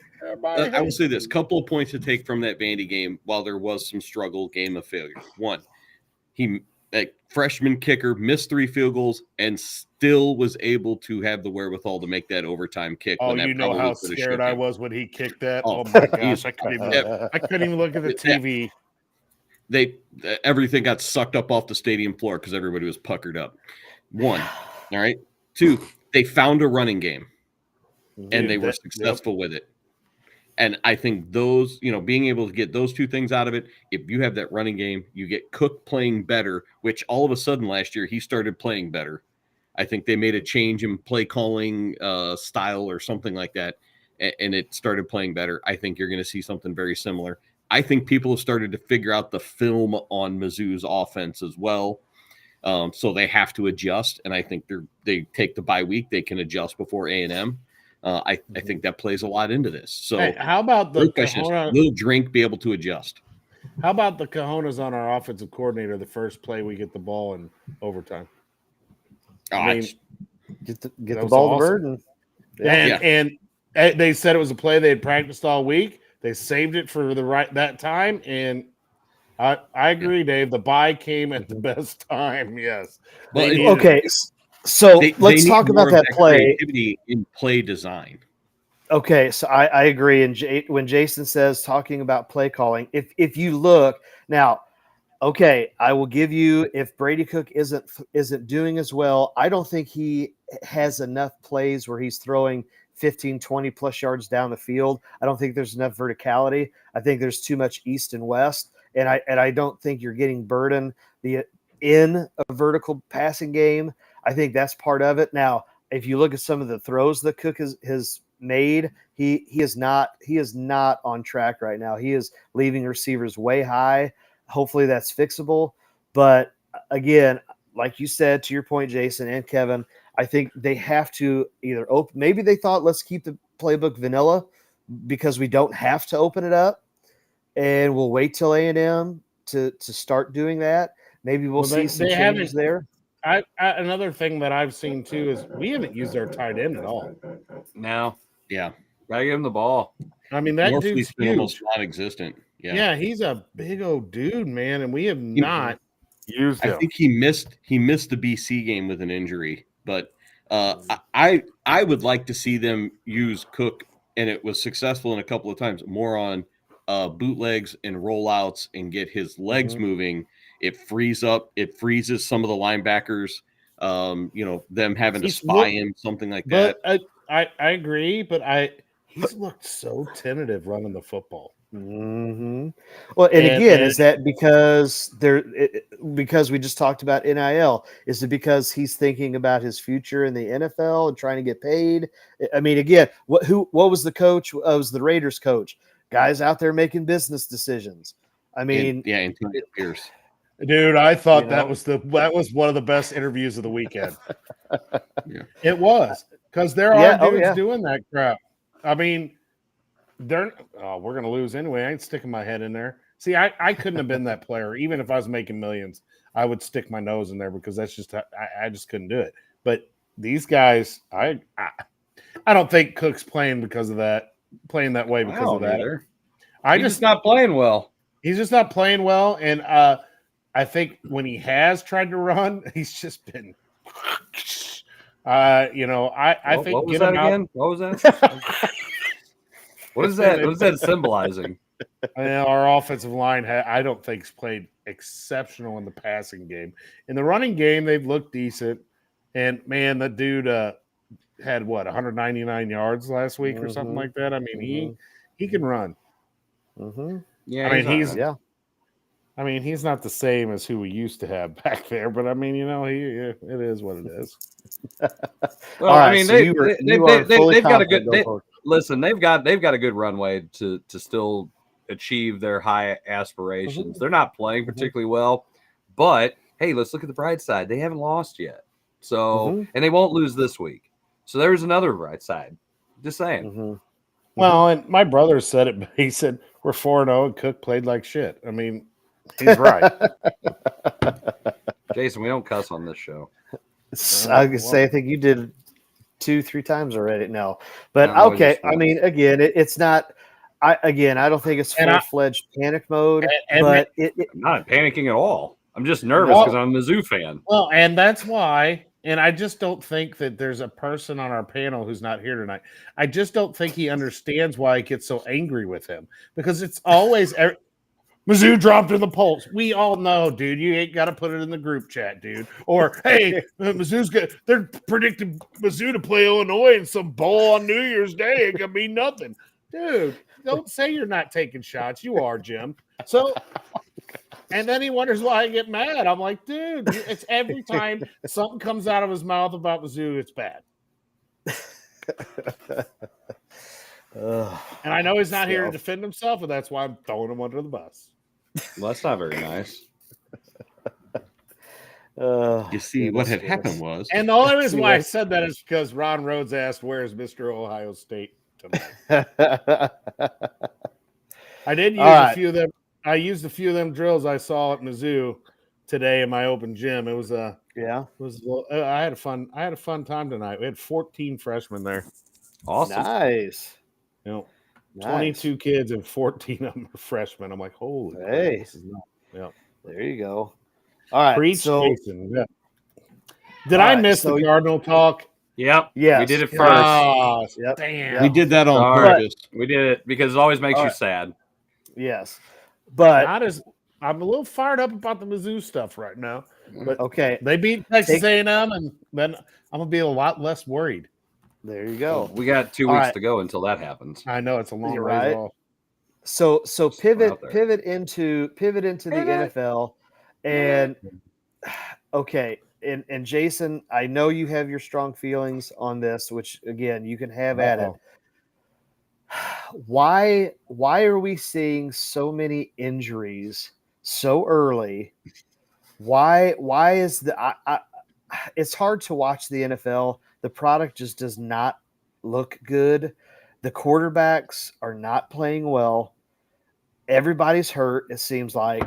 I will say this: couple of points to take from that Vandy game. While there was some struggle, game of failure. One, freshman kicker missed 3 field goals and still was able to have the wherewithal to make that overtime kick. Oh, when that you know how scared I was when he kicked that. Oh my gosh, I couldn't even look at the TV. Everything got sucked up off the stadium floor because everybody was puckered up. 1, all right. 2, they found a running game, and they were successful with it. And I think those, being able to get those 2 things out of it, if you have that running game, you get Cook playing better, which all of a sudden last year he started playing better. I think they made a change in play calling style or something like that, and it started playing better. I think you're going to see something very similar. I think people have started to figure out the film on Mizzou's offense as well. So they have to adjust, and I think they take the bye week. They can adjust before A&M. I think that plays a lot into this. So hey, how about the little drink be able to adjust? How about the cojones on our offensive coordinator the first play we get the ball in overtime? I mean, get the ball to Burden. And they said it was a play they had practiced all week. They saved it for that time, and I agree, Dave. The bye came at the best time. Yes. Well, okay. So let's talk about that play. Creativity in play design. Okay, so I agree. And when Jason says talking about play calling, if you look now, okay, I will give you, if Brady Cook isn't doing as well, I don't think he has enough plays where he's throwing 15, 20 plus yards down the field. I don't think there's enough verticality. I think there's too much east and west, and I don't think you're getting Burden in a vertical passing game. I think that's part of it. Now, if you look at some of the throws that Cook has made, he is not on track right now. He is leaving receivers way high. Hopefully that's fixable. But again, like you said, to your point, Jason and Kevin, I think they have to either open. Maybe they thought, let's keep the playbook vanilla because we don't have to open it up, and we'll wait till A&M to start doing that. Maybe we'll see some changes there. Another thing that I've seen too is we haven't used our tight end at all. No. Yeah. Gotta give him the ball. I mean, that dude's huge. Almost non-existent. Yeah, he's a big old dude, man, and we have not used him. I think he missed the BC game with an injury, but I would like to see them use Cook, and it was successful in a couple of times, more on bootlegs and rollouts and get his legs moving. It freezes some of the linebackers, them having to spy him, something like that. I agree, but he's looked so tentative running the football. Mm-hmm. Well, and again, is that because we just talked about NIL? Is it because he's thinking about his future in the NFL and trying to get paid? I mean, again, what was the coach? It was the Raiders coach. Guys out there making business decisions. I mean, Antonio Pierce. Dude, I thought that was one of the best interviews of the weekend. It was, because there are dudes doing that crap. I mean, we're gonna lose anyway. I ain't sticking my head in there. See, I couldn't have been that player. Even if I was making millions, I would stick my nose in there because that's just I just couldn't do it. But these guys, I don't think Cook's playing that way because of that. He's just not playing well. He's just not playing well, and I think when he has tried to run, he's just been, I think. What was that again? What was that? What is that? What is that symbolizing? Our offensive line, I don't think, has played exceptional in the passing game. In the running game, they've looked decent. And man, that dude had 199 yards last week or something like that. I mean, he can run. Mm-hmm. Yeah, I mean, he's not the same as who we used to have back there, but I mean, it is what it is. Well, I mean, they've got a good. They've got a good runway to still achieve their high aspirations. They're not playing particularly well, but hey, let's look at the bright side. They haven't lost yet, So, and they won't lose this week. So there's another bright side. Just saying. Well, and my brother said it. He said we're 4-0 and Cook played like shit. I mean, he's right. Jason, we don't cuss on this show. I was say I think you did 2-3 times already. No, but okay. I mean, again, it's not. I don't think it's full-fledged panic mode. But I'm not panicking at all. I'm just nervous because I'm a Mizzou fan. Well, and that's why. And I just don't think that there's a person on our panel who's not here tonight. I just don't think he understands why I get so angry with him, because it's always Mizzou dropped in the polls. We all know, dude. You ain't got to put it in the group chat, dude. Or, hey, Mizzou's good. They're predicting Mizzou to play Illinois in some bowl on New Year's Day. It could mean nothing. Dude, don't say you're not taking shots. You are, Jim. So, and then he wonders why I get mad. I'm like, dude, it's every time something comes out of his mouth about Mizzou, it's bad. And I know he's not here to defend himself, and that's why I'm throwing him under the bus. Well, that's not very nice. You see, what had happened was... And the only reason why I said that is because Ron Rhodes asked, where's Mr. Ohio State tonight? I did use a few of them. I used a few of them drills I saw at Mizzou today in my open gym. It was I had a fun time tonight. We had 14 freshmen there. Awesome. Nice. You know, 22 kids and 14 of them are freshmen. I'm like, holy hey, this is not, there you go. All right. Preach, so Jason. Yeah. Did I miss the Cardinal talk? Yep. Yes. We did it first. Oh, Yep. Damn. We did that on purpose. We did it because it always makes you sad. Yes. But I'm a little fired up about the Mizzou stuff right now. But okay, they beat Texas A&M, and then I'm gonna be a lot less worried. There you go. We got 2 weeks to go until that happens. I know it's a long way off. So pivot into the NFL, and okay, and Jason, I know you have your strong feelings on this, which again you can have at it. Why are we seeing so many injuries so early? Why is it's hard to watch the NFL. The product just does not look good. The quarterbacks are not playing well. Everybody's hurt, it seems like.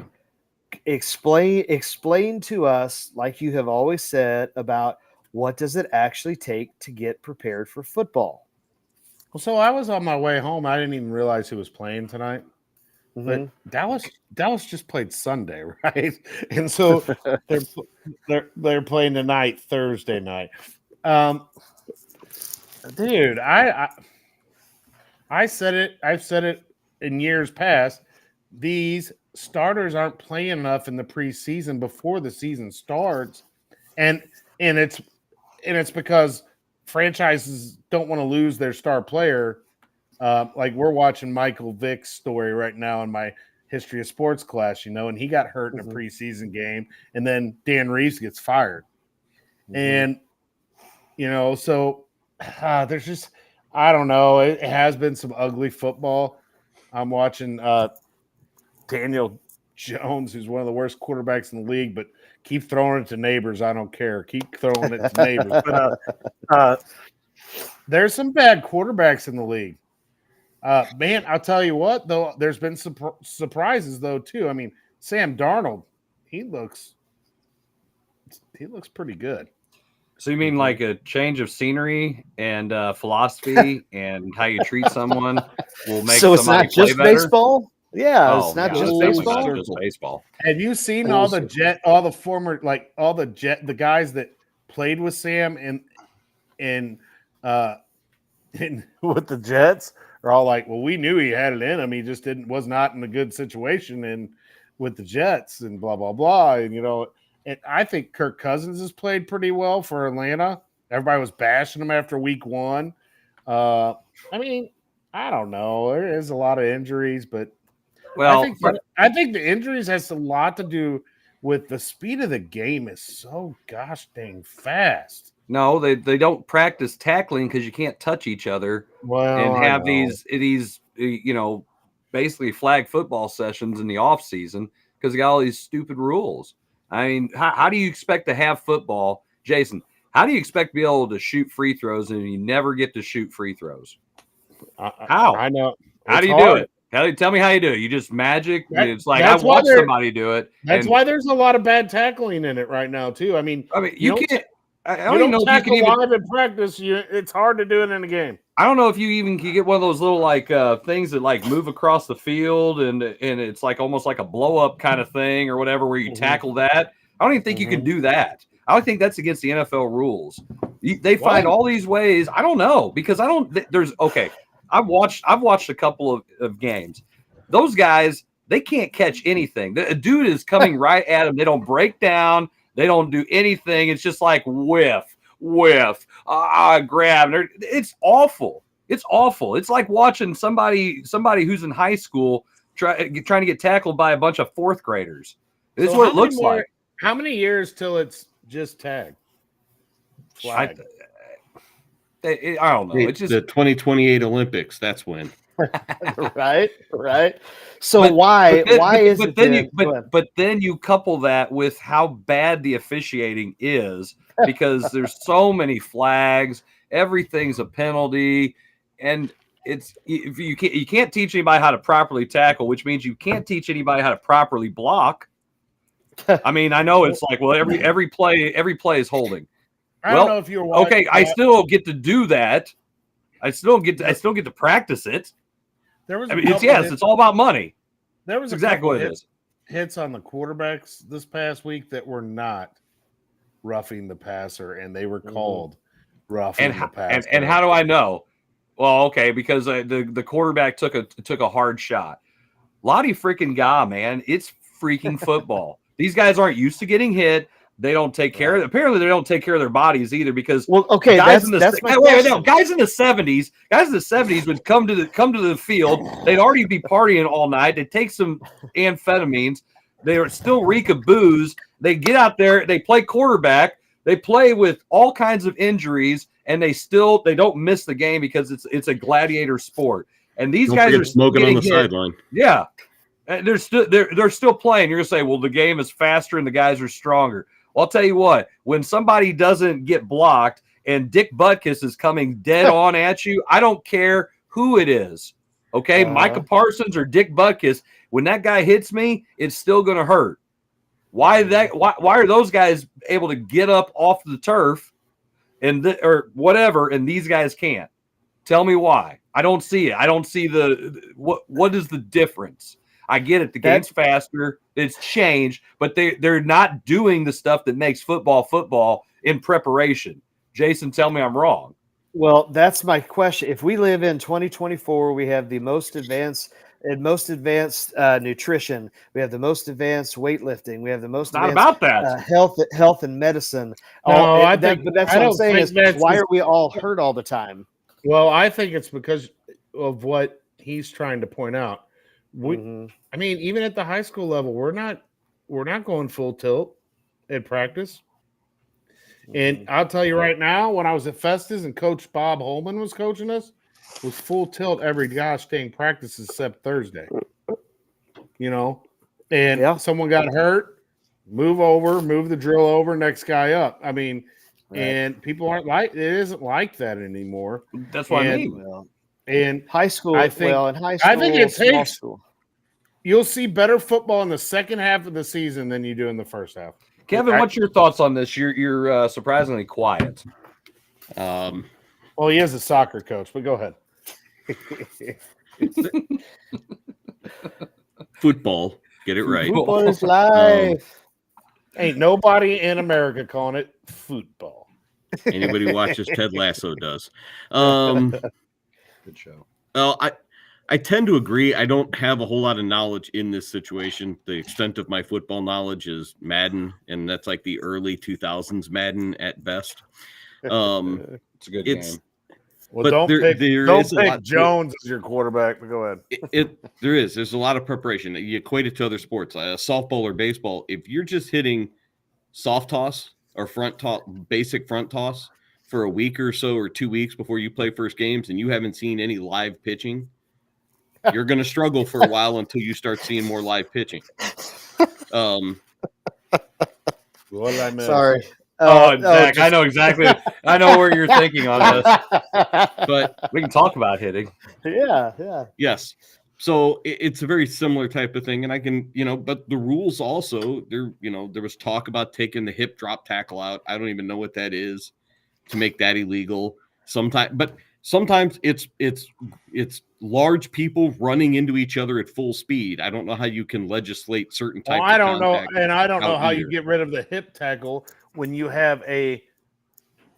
Explain to us, like you have always said, about what does it actually take to get prepared for football? Well, so I was on my way home. I didn't even realize who was playing tonight. But Dallas just played Sunday, right? And so they're playing tonight, Thursday night. Dude, I said it. I've said it in years past. These starters aren't playing enough in the preseason before the season starts, and it's because franchises don't want to lose their star player. Like we're watching Michael Vick's story right now in my history of sports class, and he got hurt in a preseason game, and then Dan Reeves gets fired. And, so there's just, I don't know. It has been some ugly football. I'm watching Daniel Jones, who's one of the worst quarterbacks in the league, but keep throwing it to neighbors. I don't care. Keep throwing it to neighbors. But there's some bad quarterbacks in the league. Man, I'll tell you what, though, there's been some surprises, though, too. I mean, Sam Darnold, he looks pretty good. So you mean like a change of scenery and philosophy and how you treat someone will make so it's somebody not just play better? Baseball? Yeah, it's not just baseball. Not just baseball. Have you seen all the guys that played with Sam in with the Jets are all like, well, we knew he had it in him. He just was not in a good situation and with the Jets and blah, blah, blah. And, and I think Kirk Cousins has played pretty well for Atlanta. Everybody was bashing him after week 1. I mean, I don't know. There is a lot of injuries, but I think the injuries has a lot to do with the speed of the game is so gosh dang fast. No, they don't practice tackling because you can't touch each other and have these basically flag football sessions in the off season because they got all these stupid rules. I mean, how do you expect to have football, Jason? How do you expect to be able to shoot free throws and you never get to shoot free throws? How? I know. How do you do it? Tell me how you do it. You just magic. It's like I watched somebody do it. That's why there's a lot of bad tackling in it right now too. I mean you can't. I don't you even know if you can even live in practice. It's hard to do it in a game. I don't know if you even can get one of those little like things that like move across the field and it's like almost like a blow up kind of thing or whatever where you tackle that. I don't even think you can do that. I don't think that's against the NFL rules. They find all these ways. I don't know because I don't. There's okay. I've watched a couple of games. Those guys, they can't catch anything. A dude is coming right at them. They don't break down. They don't do anything. It's just like whiff, grab. It's awful. It's awful. It's like watching somebody who's in high school trying to get tackled by a bunch of fourth graders. This is what it looks like. How many years till it's just tag? Flag. I don't know. It's just the 2028 Olympics. That's when. right. So why is it? But then you couple that with how bad the officiating is because there's so many flags. Everything's a penalty, and you can't teach anybody how to properly tackle, which means you can't teach anybody how to properly block. I mean, I know it's like, well, every play is holding. I don't know if you're watching. Okay. I still get to do that. I still get to practice it. It's all about money. There was exactly what it is. Hits on the quarterbacks this past week that were not roughing the passer, and they were called roughing the passer. And how do I know? Well, okay, because the quarterback took a hard shot. Lottie freaking guy, man, it's freaking football. These guys aren't used to getting hit. They don't take care of. Apparently, they don't take care of their bodies either. Because guys in the 70s would come to the field. They'd already be partying all night. They take some amphetamines. They are still reek of booze. They get out there. They play quarterback. They play with all kinds of injuries, and they don't miss the game because it's a gladiator sport. And these guys are smoking on the sideline. Yeah. They're still playing. You're gonna say, well, the game is faster and the guys are stronger. Well, I'll tell you what, when somebody doesn't get blocked and Dick Butkus is coming dead on at you, I don't care who it is. Okay, Micah Parsons or Dick Butkus, when that guy hits me, it's still gonna hurt. Why are those guys able to get up off the turf or whatever, and these guys can't? Tell me why. I don't see it. I don't see what is the difference? I get it. The game's faster. It's changed, but they're not doing the stuff that makes football in preparation. Jason, tell me I'm wrong. Well, that's my question. If we live in 2024, we have the most advanced nutrition. We have the most advanced weightlifting. We have the most advanced health and medicine. But that's what I'm saying is why are we all hurt all the time? Well, I think it's because of what he's trying to point out. I mean, even at the high school level, we're not going full tilt at practice. And I'll tell you right now, when I was at Festus and Coach Bob Holman was coaching us, it was full tilt every gosh dang practice except Thursday. And someone got hurt, move the drill over, next guy up. I mean, and people aren't it isn't like that anymore. That's what I mean. In high school, I think it takes. You'll see better football in the second half of the season than you do in the first half. Kevin, what's your thoughts on this? You're surprisingly quiet. Well, he is a soccer coach, but go ahead. Football, get it right. Football is life. Ain't nobody in America calling it football. Anybody who watches Ted Lasso does. Good show. Well, I tend to agree. I don't have a whole lot of knowledge in this situation. The extent of my football knowledge is Madden, and that's like the early 2000s Madden at best. It's a good game. Well, don't pick Jones as your quarterback, but go ahead. There's a lot of preparation. You equate it to other sports, softball or baseball. If you're just hitting soft toss or basic front toss for a week or so or 2 weeks before you play first games and you haven't seen any live pitching, you're going to struggle for a while until you start seeing more live pitching. Sorry. Zach, I know exactly. I know where you're thinking on this. But we can talk about hitting. Yeah. Yes. So it's a very similar type of thing. And I can, but the rules also, there was talk about taking the hip drop tackle out. I don't even know what that is to make that illegal. Sometimes it's large people running into each other at full speed. I don't know how you can legislate certain types. I don't know, and I don't know how you get rid of the hip tackle when you have a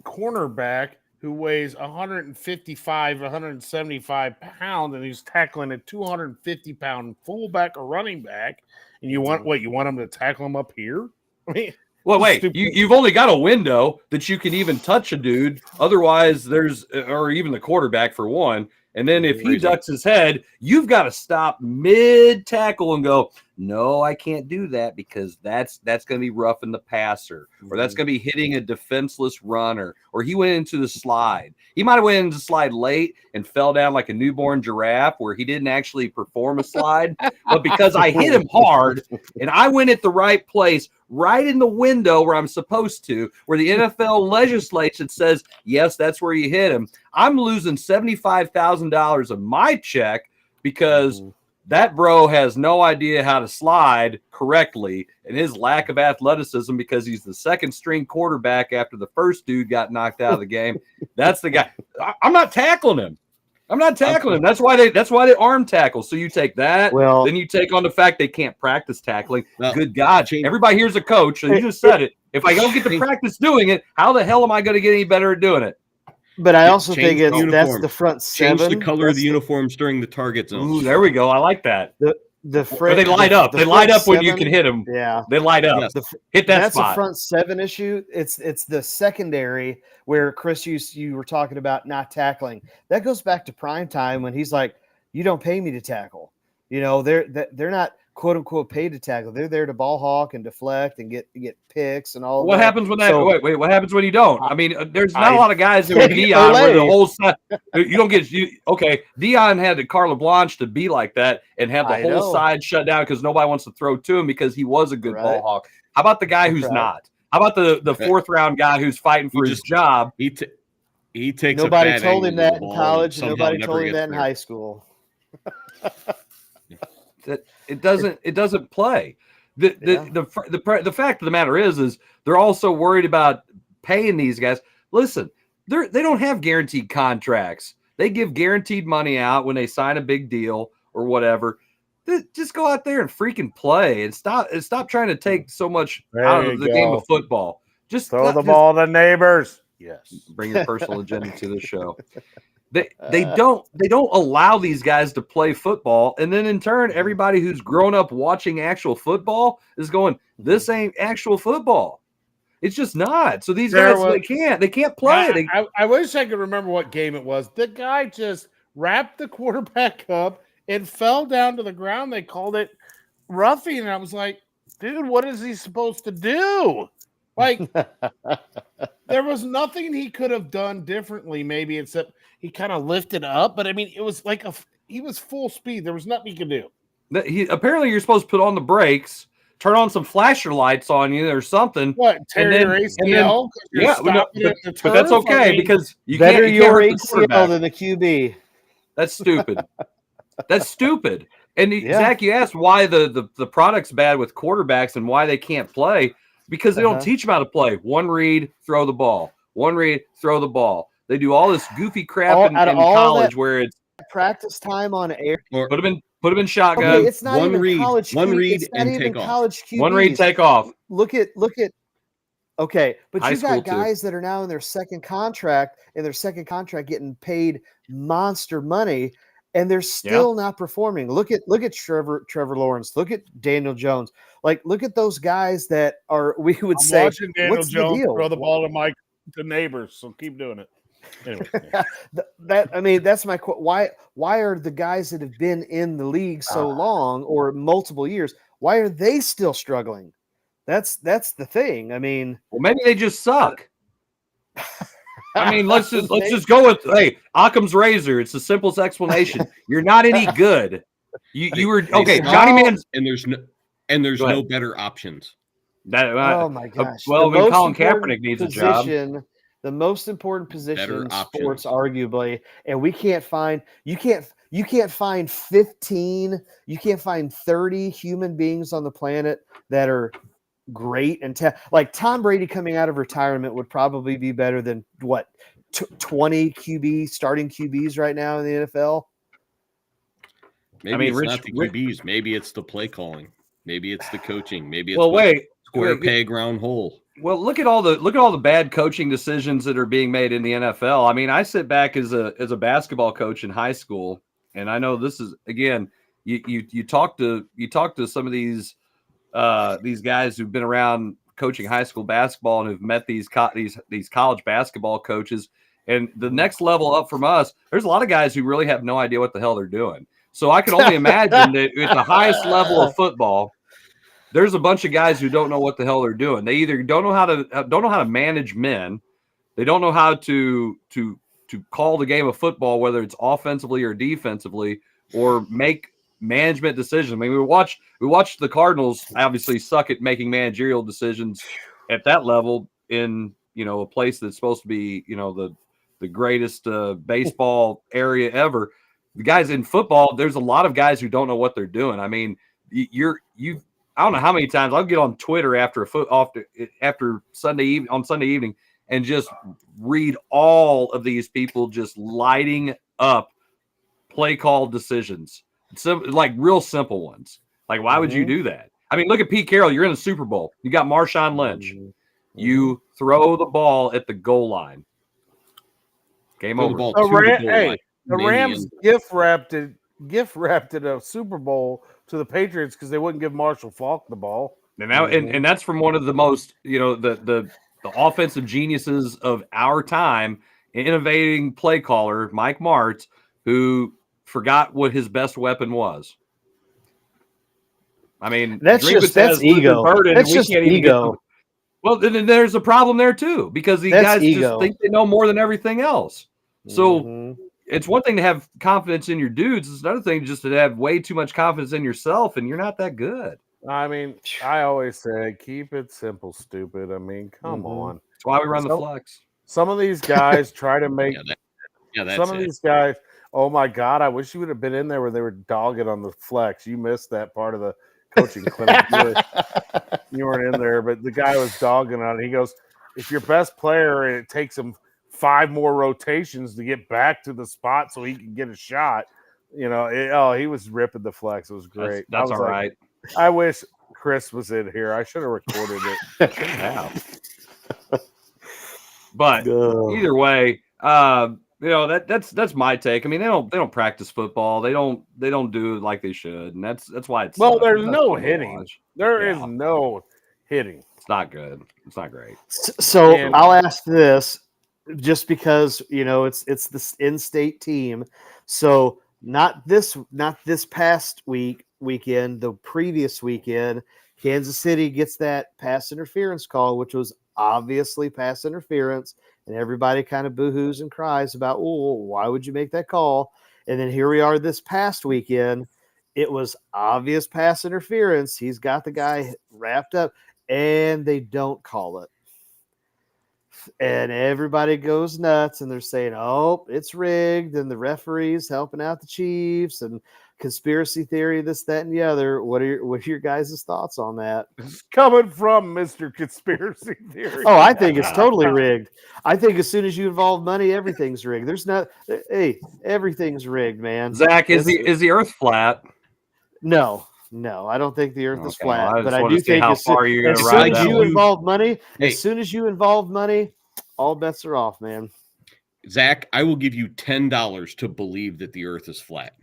cornerback who weighs 155, 175 pounds, and he's tackling a 250-pound fullback or running back, and you want him to tackle him up here? I mean, well, wait, you've only got a window that you can even touch a dude. Otherwise, or even the quarterback for one. And then if he ducks his head, you've got to stop mid-tackle and go, no, I can't do that because that's going to be roughing the passer, or that's going to be hitting a defenseless runner, or he went into the slide. He might have went into the slide late and fell down like a newborn giraffe where he didn't actually perform a slide. But because I hit him hard and I went at the right place, right in the window where I'm supposed to, where the NFL legislation says, yes, that's where you hit him, I'm losing $75,000 of my check because that bro has no idea how to slide correctly, and his lack of athleticism because he's the second string quarterback after the first dude got knocked out of the game. That's the guy. I'm not tackling him. That's why they arm tackle. So you take that. Well, then you take on the fact they can't practice tackling. Good God, everybody here's a coach, and you just said it. If I don't get to practice doing it, how the hell am I going to get any better at doing it? But I also think that's the front seven. Change the color of the uniforms during the target zone. Ooh, there we go. I like that. They light up. They light up when you can hit them. Yeah, they light up. Hit that that's spot. That's a front seven issue. It's the secondary where Chris, you were talking about not tackling. That goes back to prime time when he's like, "You don't pay me to tackle." They're not quote unquote paid to tackle. They're there to ball hawk and deflect and get picks and all. What happens when that? So, wait. What happens when you don't? I mean, there's not a lot of guys that would Dion where the whole side. You don't get okay. Dion had the Carla Blanche to be like that and have the whole side shut down because nobody wants to throw to him because he was a good ball hawk. How about the guy who's not? How about the fourth round guy who's fighting for his job? He takes. Nobody told him that in college. And nobody told him that in high school. That it doesn't play. The fact of the matter is they're also worried about paying these guys. Listen, they don't have guaranteed contracts. They give guaranteed money out when they sign a big deal or whatever. Just go out there and freaking play and stop trying to take so much out of the game of football. Just throw the ball to neighbors. Yes. Bring your personal agenda to the show. They don't allow these guys to play football, and then in turn, everybody who's grown up watching actual football is going, "This ain't actual football." It's just not. So these guys they can't play. I wish I could remember what game it was. The guy just wrapped the quarterback up and fell down to the ground. They called it roughing, and I was like, "Dude, what is he supposed to do?" Like, there was nothing he could have done differently, maybe, except he kind of lifted up. But I mean, it was like he was full speed. There was nothing he could do. Apparently, you're supposed to put on the brakes, turn on some flasher lights on you or something. What, tear your ACL? But that's okay because you better can't your hurt ACL than the QB. That's stupid. That's stupid. And Zach, you asked why the product's bad with quarterbacks and why they can't play. Because they don't teach them how to play. One read, throw the ball. One read, throw the ball. They do all this goofy crap in college where it's practice time on air. Put them in shotgun. Okay, it's not one even read, college. One read it's not and even take college QBs. One read, take off. Look at. Okay, but High you got school guys that are now in their second contract, getting paid monster money, and they're still not performing. Look at Trevor Lawrence. Look at Daniel Jones. Like, look at those guys that are. We would I'm say, watching Daniel what's Jones the deal? throw the ball to neighbors. So keep doing it. Anyway, that's my why are the guys that have been in the league so long or multiple years, why are they still struggling? That's the thing. I mean, well, maybe they just suck. I mean, let's just go with Occam's razor. It's the simplest explanation. You're not any good. You were okay. Johnny Man's and there's no better options. Oh my gosh! Well, Colin Kaepernick needs a job. The most important position Better in options. sports, arguably, and we can't find. You can't find 15. You can't find 30 human beings on the planet that are great and like Tom Brady coming out of retirement would probably be better than what 20 starting QBs right now in the NFL. Maybe it's not the QBs. Maybe it's the play calling. Maybe it's the coaching. Maybe it's square peg round hole. Well, look at all the bad coaching decisions that are being made in the NFL. I mean, I sit back as a basketball coach in high school, and I know this is again. You talk to some of these guys who've been around coaching high school basketball and have met these college basketball coaches. And the next level up from us, there's a lot of guys who really have no idea what the hell they're doing. So I can only imagine that at the highest level of football, there's a bunch of guys who don't know what the hell they're doing. They either don't know how to manage men, they don't know how to call the game of football, whether it's offensively or defensively, or make management decisions. I mean, we watched the Cardinals obviously suck at making managerial decisions at that level in a place that's supposed to be the greatest baseball area ever. The guys in football, there's a lot of guys who don't know what they're doing. I mean, I don't know how many times I'll get on Twitter after Sunday evening and just read all of these people just lighting up play call decisions. Like real simple ones. Like, why would you do that? I mean, look at Pete Carroll. You're in the Super Bowl. You got Marshawn Lynch. You throw the ball at the goal line. Game over. The Rams gift wrapped it a Super Bowl to the Patriots because they wouldn't give Marshall Faulk the ball. And that's from one of the most, the offensive geniuses of our time, innovating play caller, Mike Martz, who forgot what his best weapon was. I mean, that's ego. That's just ego. Well, then there's a problem there too, because these guys just think they know more than everything else. So it's one thing to have confidence in your dudes. It's another thing just to have way too much confidence in yourself, and you're not that good. I mean, I always say, keep it simple, stupid. I mean, come on. That's why we run the flex. Some of these guys try to make these guys. Oh my God! I wish you would have been in there when they were dogging on the flex. You missed that part of the coaching clinic. You weren't in there, but the guy was dogging on it. He goes, "If your best player and it takes him 5 more rotations to get back to the spot so he can get a shot," he was ripping the flex. It was great. That's all right. I wish Chris was in here. I should have recorded it. But either way, that's my take. I mean, they don't practice football. They don't do it like they should, and that's why it's there's no hitting. There is no hitting. It's not good. It's not great. So I'll ask this, just because it's this in-state team. So not this past weekend, the previous weekend, Kansas City gets that pass interference call, which was obviously pass interference. And everybody kind of boo-hoos and cries about, oh, why would you make that call? And then here we are this past weekend. It was obvious pass interference. He's got the guy wrapped up, and they don't call it. And everybody goes nuts, and they're saying, oh, it's rigged, and the referee's helping out the Chiefs, and conspiracy theory, this, that, and the other. What are your guys' thoughts on that? It's coming from Mr. Conspiracy Theory. Oh, I think it's totally rigged. I think as soon as you involve money, everything's rigged. Everything's rigged, man. Zach, is the Earth flat? No, I don't think the Earth is flat. Well, but I do think as soon as you involve money, all bets are off, man. Zach, I will give you $10 to believe that the Earth is flat.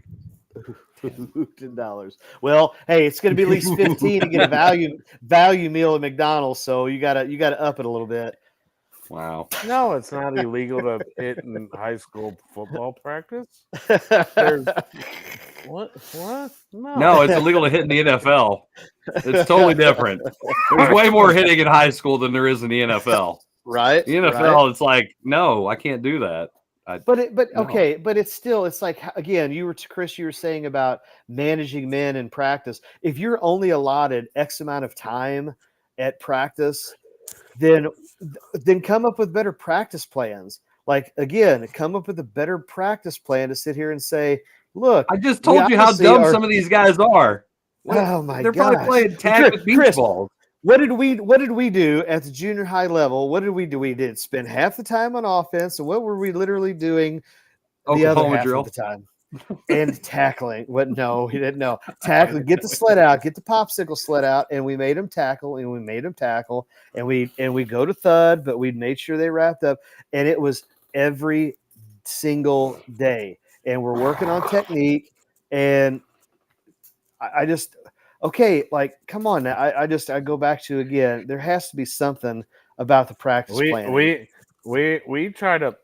$10. Well, hey, it's going to be at least 15 to get a value meal at McDonald's. So you gotta up it a little bit. Wow. No, it's not illegal to hit in high school football practice. What? No, it's illegal to hit in the NFL. It's totally different. There's way more hitting in high school than there is in the NFL. Right. The NFL, It's like, no, I can't do that. But it's like, again, Chris, you were saying about managing men in practice. If you're only allotted X amount of time at practice, then come up with better practice plans. Like, again, come up with a better practice plan to sit here and say, look, I just told you how dumb some of these guys are. Oh my They're gosh. probably playing tag with beach balls. What did we do at the junior high level? What did we do? We did spend half the time on offense, and what were we literally doing the other half of the time? And tackling. What? No, he didn't know. Tackling. Get the sled out. Get the popsicle sled out, and we made them tackle, and we made them tackle, and we go to thud, but we made sure they wrapped up, and it was every single day. And we're working on technique, and I just okay, like, come on now. I go back to, again, there has to be something about the practice plan. We try to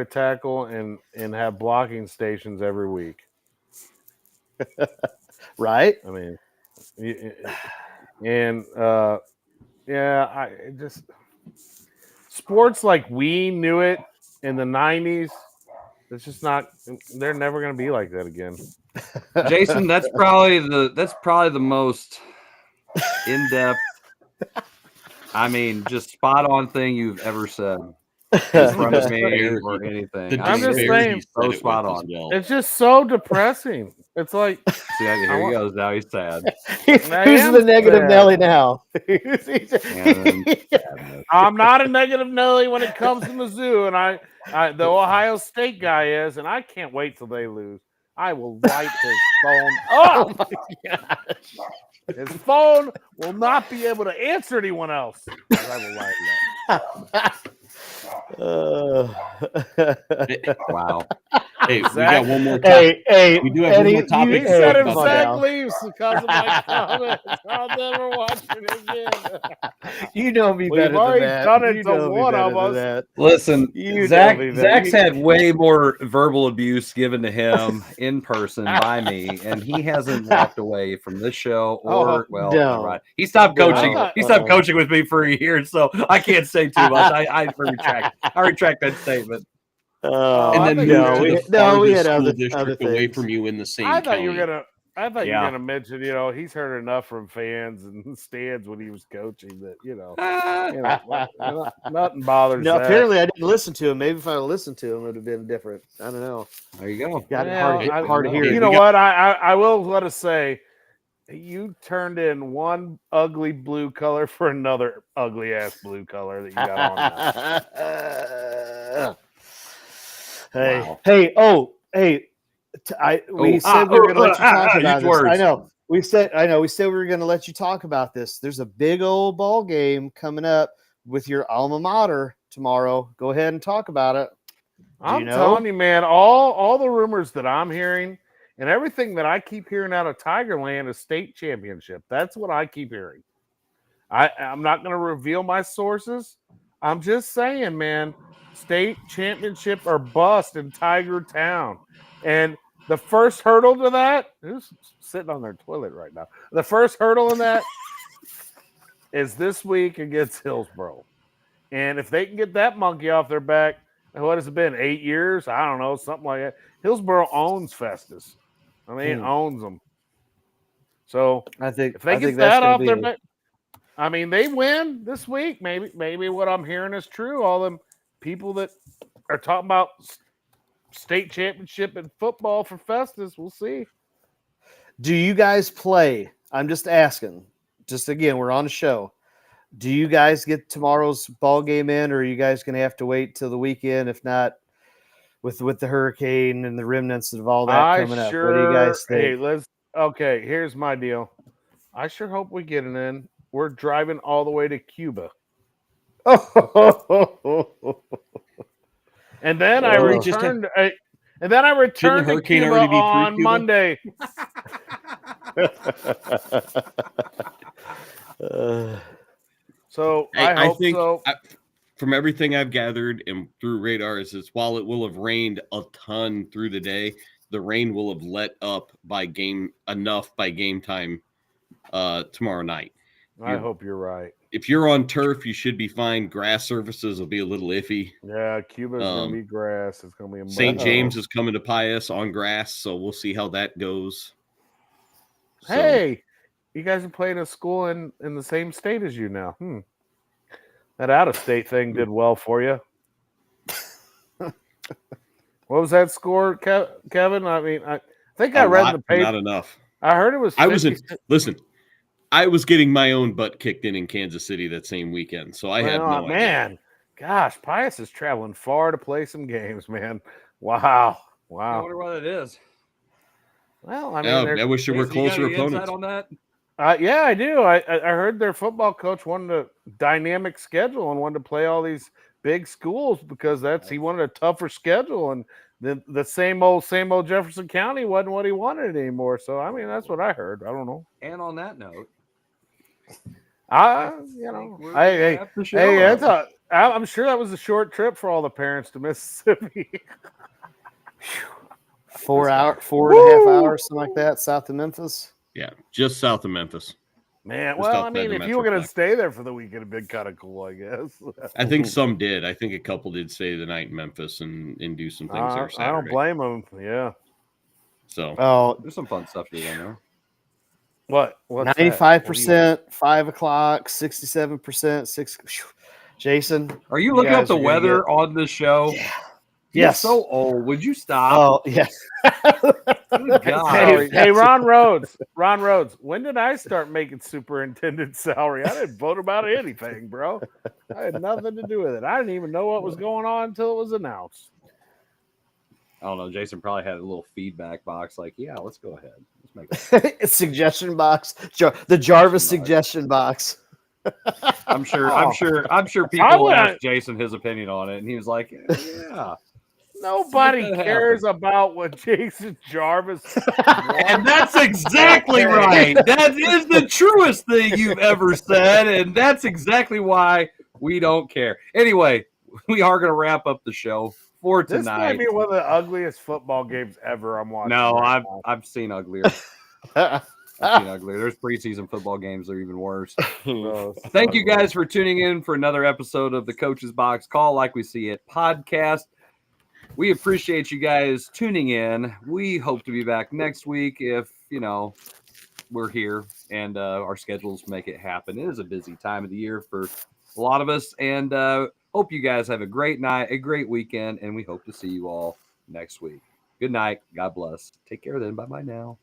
tackle and have blocking stations every week. Right? I mean, and I just sports like we knew it in the 90s. It's just not. They're never going to be like that again. Jason, that's probably the most in-depth, I mean, just spot on thing you've ever said in front of me or anything. I'm just saying, so spot on. It's just so depressing. It's like, see, here he goes. Now he's sad. Who's the negative Nelly now? I'm not a negative Nelly when it comes to Mizzou, and the Ohio State guy is, and I can't wait till they lose. I will light his phone up. Oh my gosh. His phone will not be able to answer anyone else. I will light it up. Wow. Hey, we got one more topic. We do have one more topic. He said if Zach leaves because of my comments, I'll never watch it again. You know me better already than that. done it You to know me one better of than us. that. Listen, You Zach, know me better. Zach's had way more verbal abuse given to him in person by me, and he hasn't walked away from this show or no. right. He stopped coaching. No. He stopped coaching with me for a year, so I can't say too much. I retract that statement. And then we had other district away things from you in the same I thought county. you were gonna mention, he's heard enough from fans and stands when he was coaching that nothing bothers. No, that. apparently I didn't listen to him. Maybe if I listened to him, it would have been different. I don't know. There you go. Got it hard to hear. You know what? I will let us say, you turned in one ugly blue color for another ugly ass blue color that you got on. Hey, we said we were going to let you talk about this. I know. We said we were going to let you talk about this. There's a big old ball game coming up with your alma mater tomorrow. Go ahead and talk about it. I'm telling you, man, all the rumors that I'm hearing and everything that I keep hearing out of Tigerland is state championship. That's what I keep hearing. I'm not going to reveal my sources. I'm just saying, man, state championship or bust in Tiger Town. And the first hurdle to that, who's sitting on their toilet right now? The first hurdle in that is this week against Hillsboro. And if they can get that monkey off their back, what has it been, 8 years? I don't know, something like that. Hillsboro owns Festus. I mean, owns them. So I think if they get that off their back, I mean, they win this week. Maybe what I'm hearing is true. All them people that are talking about state championship in football for Festus, we'll see. Do you guys play? I'm just asking. Just again, we're on a show. Do you guys get tomorrow's ball game in, or are you guys going to have to wait till the weekend? If not, with the hurricane and the remnants of all that coming up, what do you guys think? Okay, here's my deal. I sure hope we get it in. We're driving all the way to Cuba. And then I returned. And then I returned to Cuba on Monday. So I hope think so. From everything I've gathered and through radars, is while it will have rained a ton through the day, the rain will have let up by game time tomorrow night. I hope you're right. If you're on turf, you should be fine. Grass surfaces will be a little iffy. Yeah, Cuba's gonna be grass. It's gonna be St. James is coming to Pius on grass, so we'll see how that goes. Hey, You guys are playing a school in the same state as you now. That out-of-state thing did well for you. What was that score, Kevin? I mean, I think I read in the paper. Not enough. I heard it was 50. Listen, I was getting my own butt kicked in Kansas City that same weekend, so I had no idea. Gosh, Pius is traveling far to play some games, man. Wow. I wonder what it is. Well, I mean, I wish there were closer opponents. On that? Yeah, I do. I heard their football coach wanted a dynamic schedule and wanted to play all these big schools because he wanted a tougher schedule, and the same old Jefferson County wasn't what he wanted anymore. So I mean, that's what I heard. I don't know. And on that note, I'm sure that was a short trip for all the parents to Mississippi. 4 and a half hours, something like that, south of Memphis. Yeah, just south of Memphis. Man, well, I mean, if you were going to stay there for the weekend, it'd been kind of cool, I guess. I think some did. I think a couple did stay the night in Memphis and do some things there Saturday. I don't blame them. Yeah. So, there's some fun stuff to do there. What? 95%, 5 o'clock, 67%, 6. Jason, are you looking up the weather on the show? Yeah. Yes. You're so old. Would you stop? Oh, yeah. Hey, Ron Rhodes. When did I start making superintendent salary? I didn't vote about anything, bro. I had nothing to do with it. I didn't even know what was going on until it was announced. I don't know. Jason probably had a little feedback box like, yeah, let's go ahead. Let's make a suggestion box. The Jarvis suggestion box. I'm sure people asked Jason his opinion on it, and he was like, yeah. Nobody cares about what Jason Jarvis and that's exactly right. That is the truest thing you've ever said, and that's exactly why we don't care. Anyway, we are going to wrap up the show for tonight. This might be one of the ugliest football games ever I'm watching. No, I've seen uglier. I've seen uglier. There's preseason football games that are even worse. Thank you guys for tuning in for another episode of the Coach's Box Call Like We See It podcast. We appreciate you guys tuning in. We hope to be back next week if, we're here and our schedules make it happen. It is a busy time of the year for a lot of us, and hope you guys have a great night, a great weekend, and we hope to see you all next week. Good night. God bless. Take care then. Bye-bye now.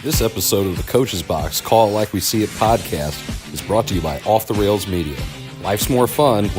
This episode of the Coach's Box Call It Like We See It podcast is brought to you by Off the Rails Media. Life's more fun when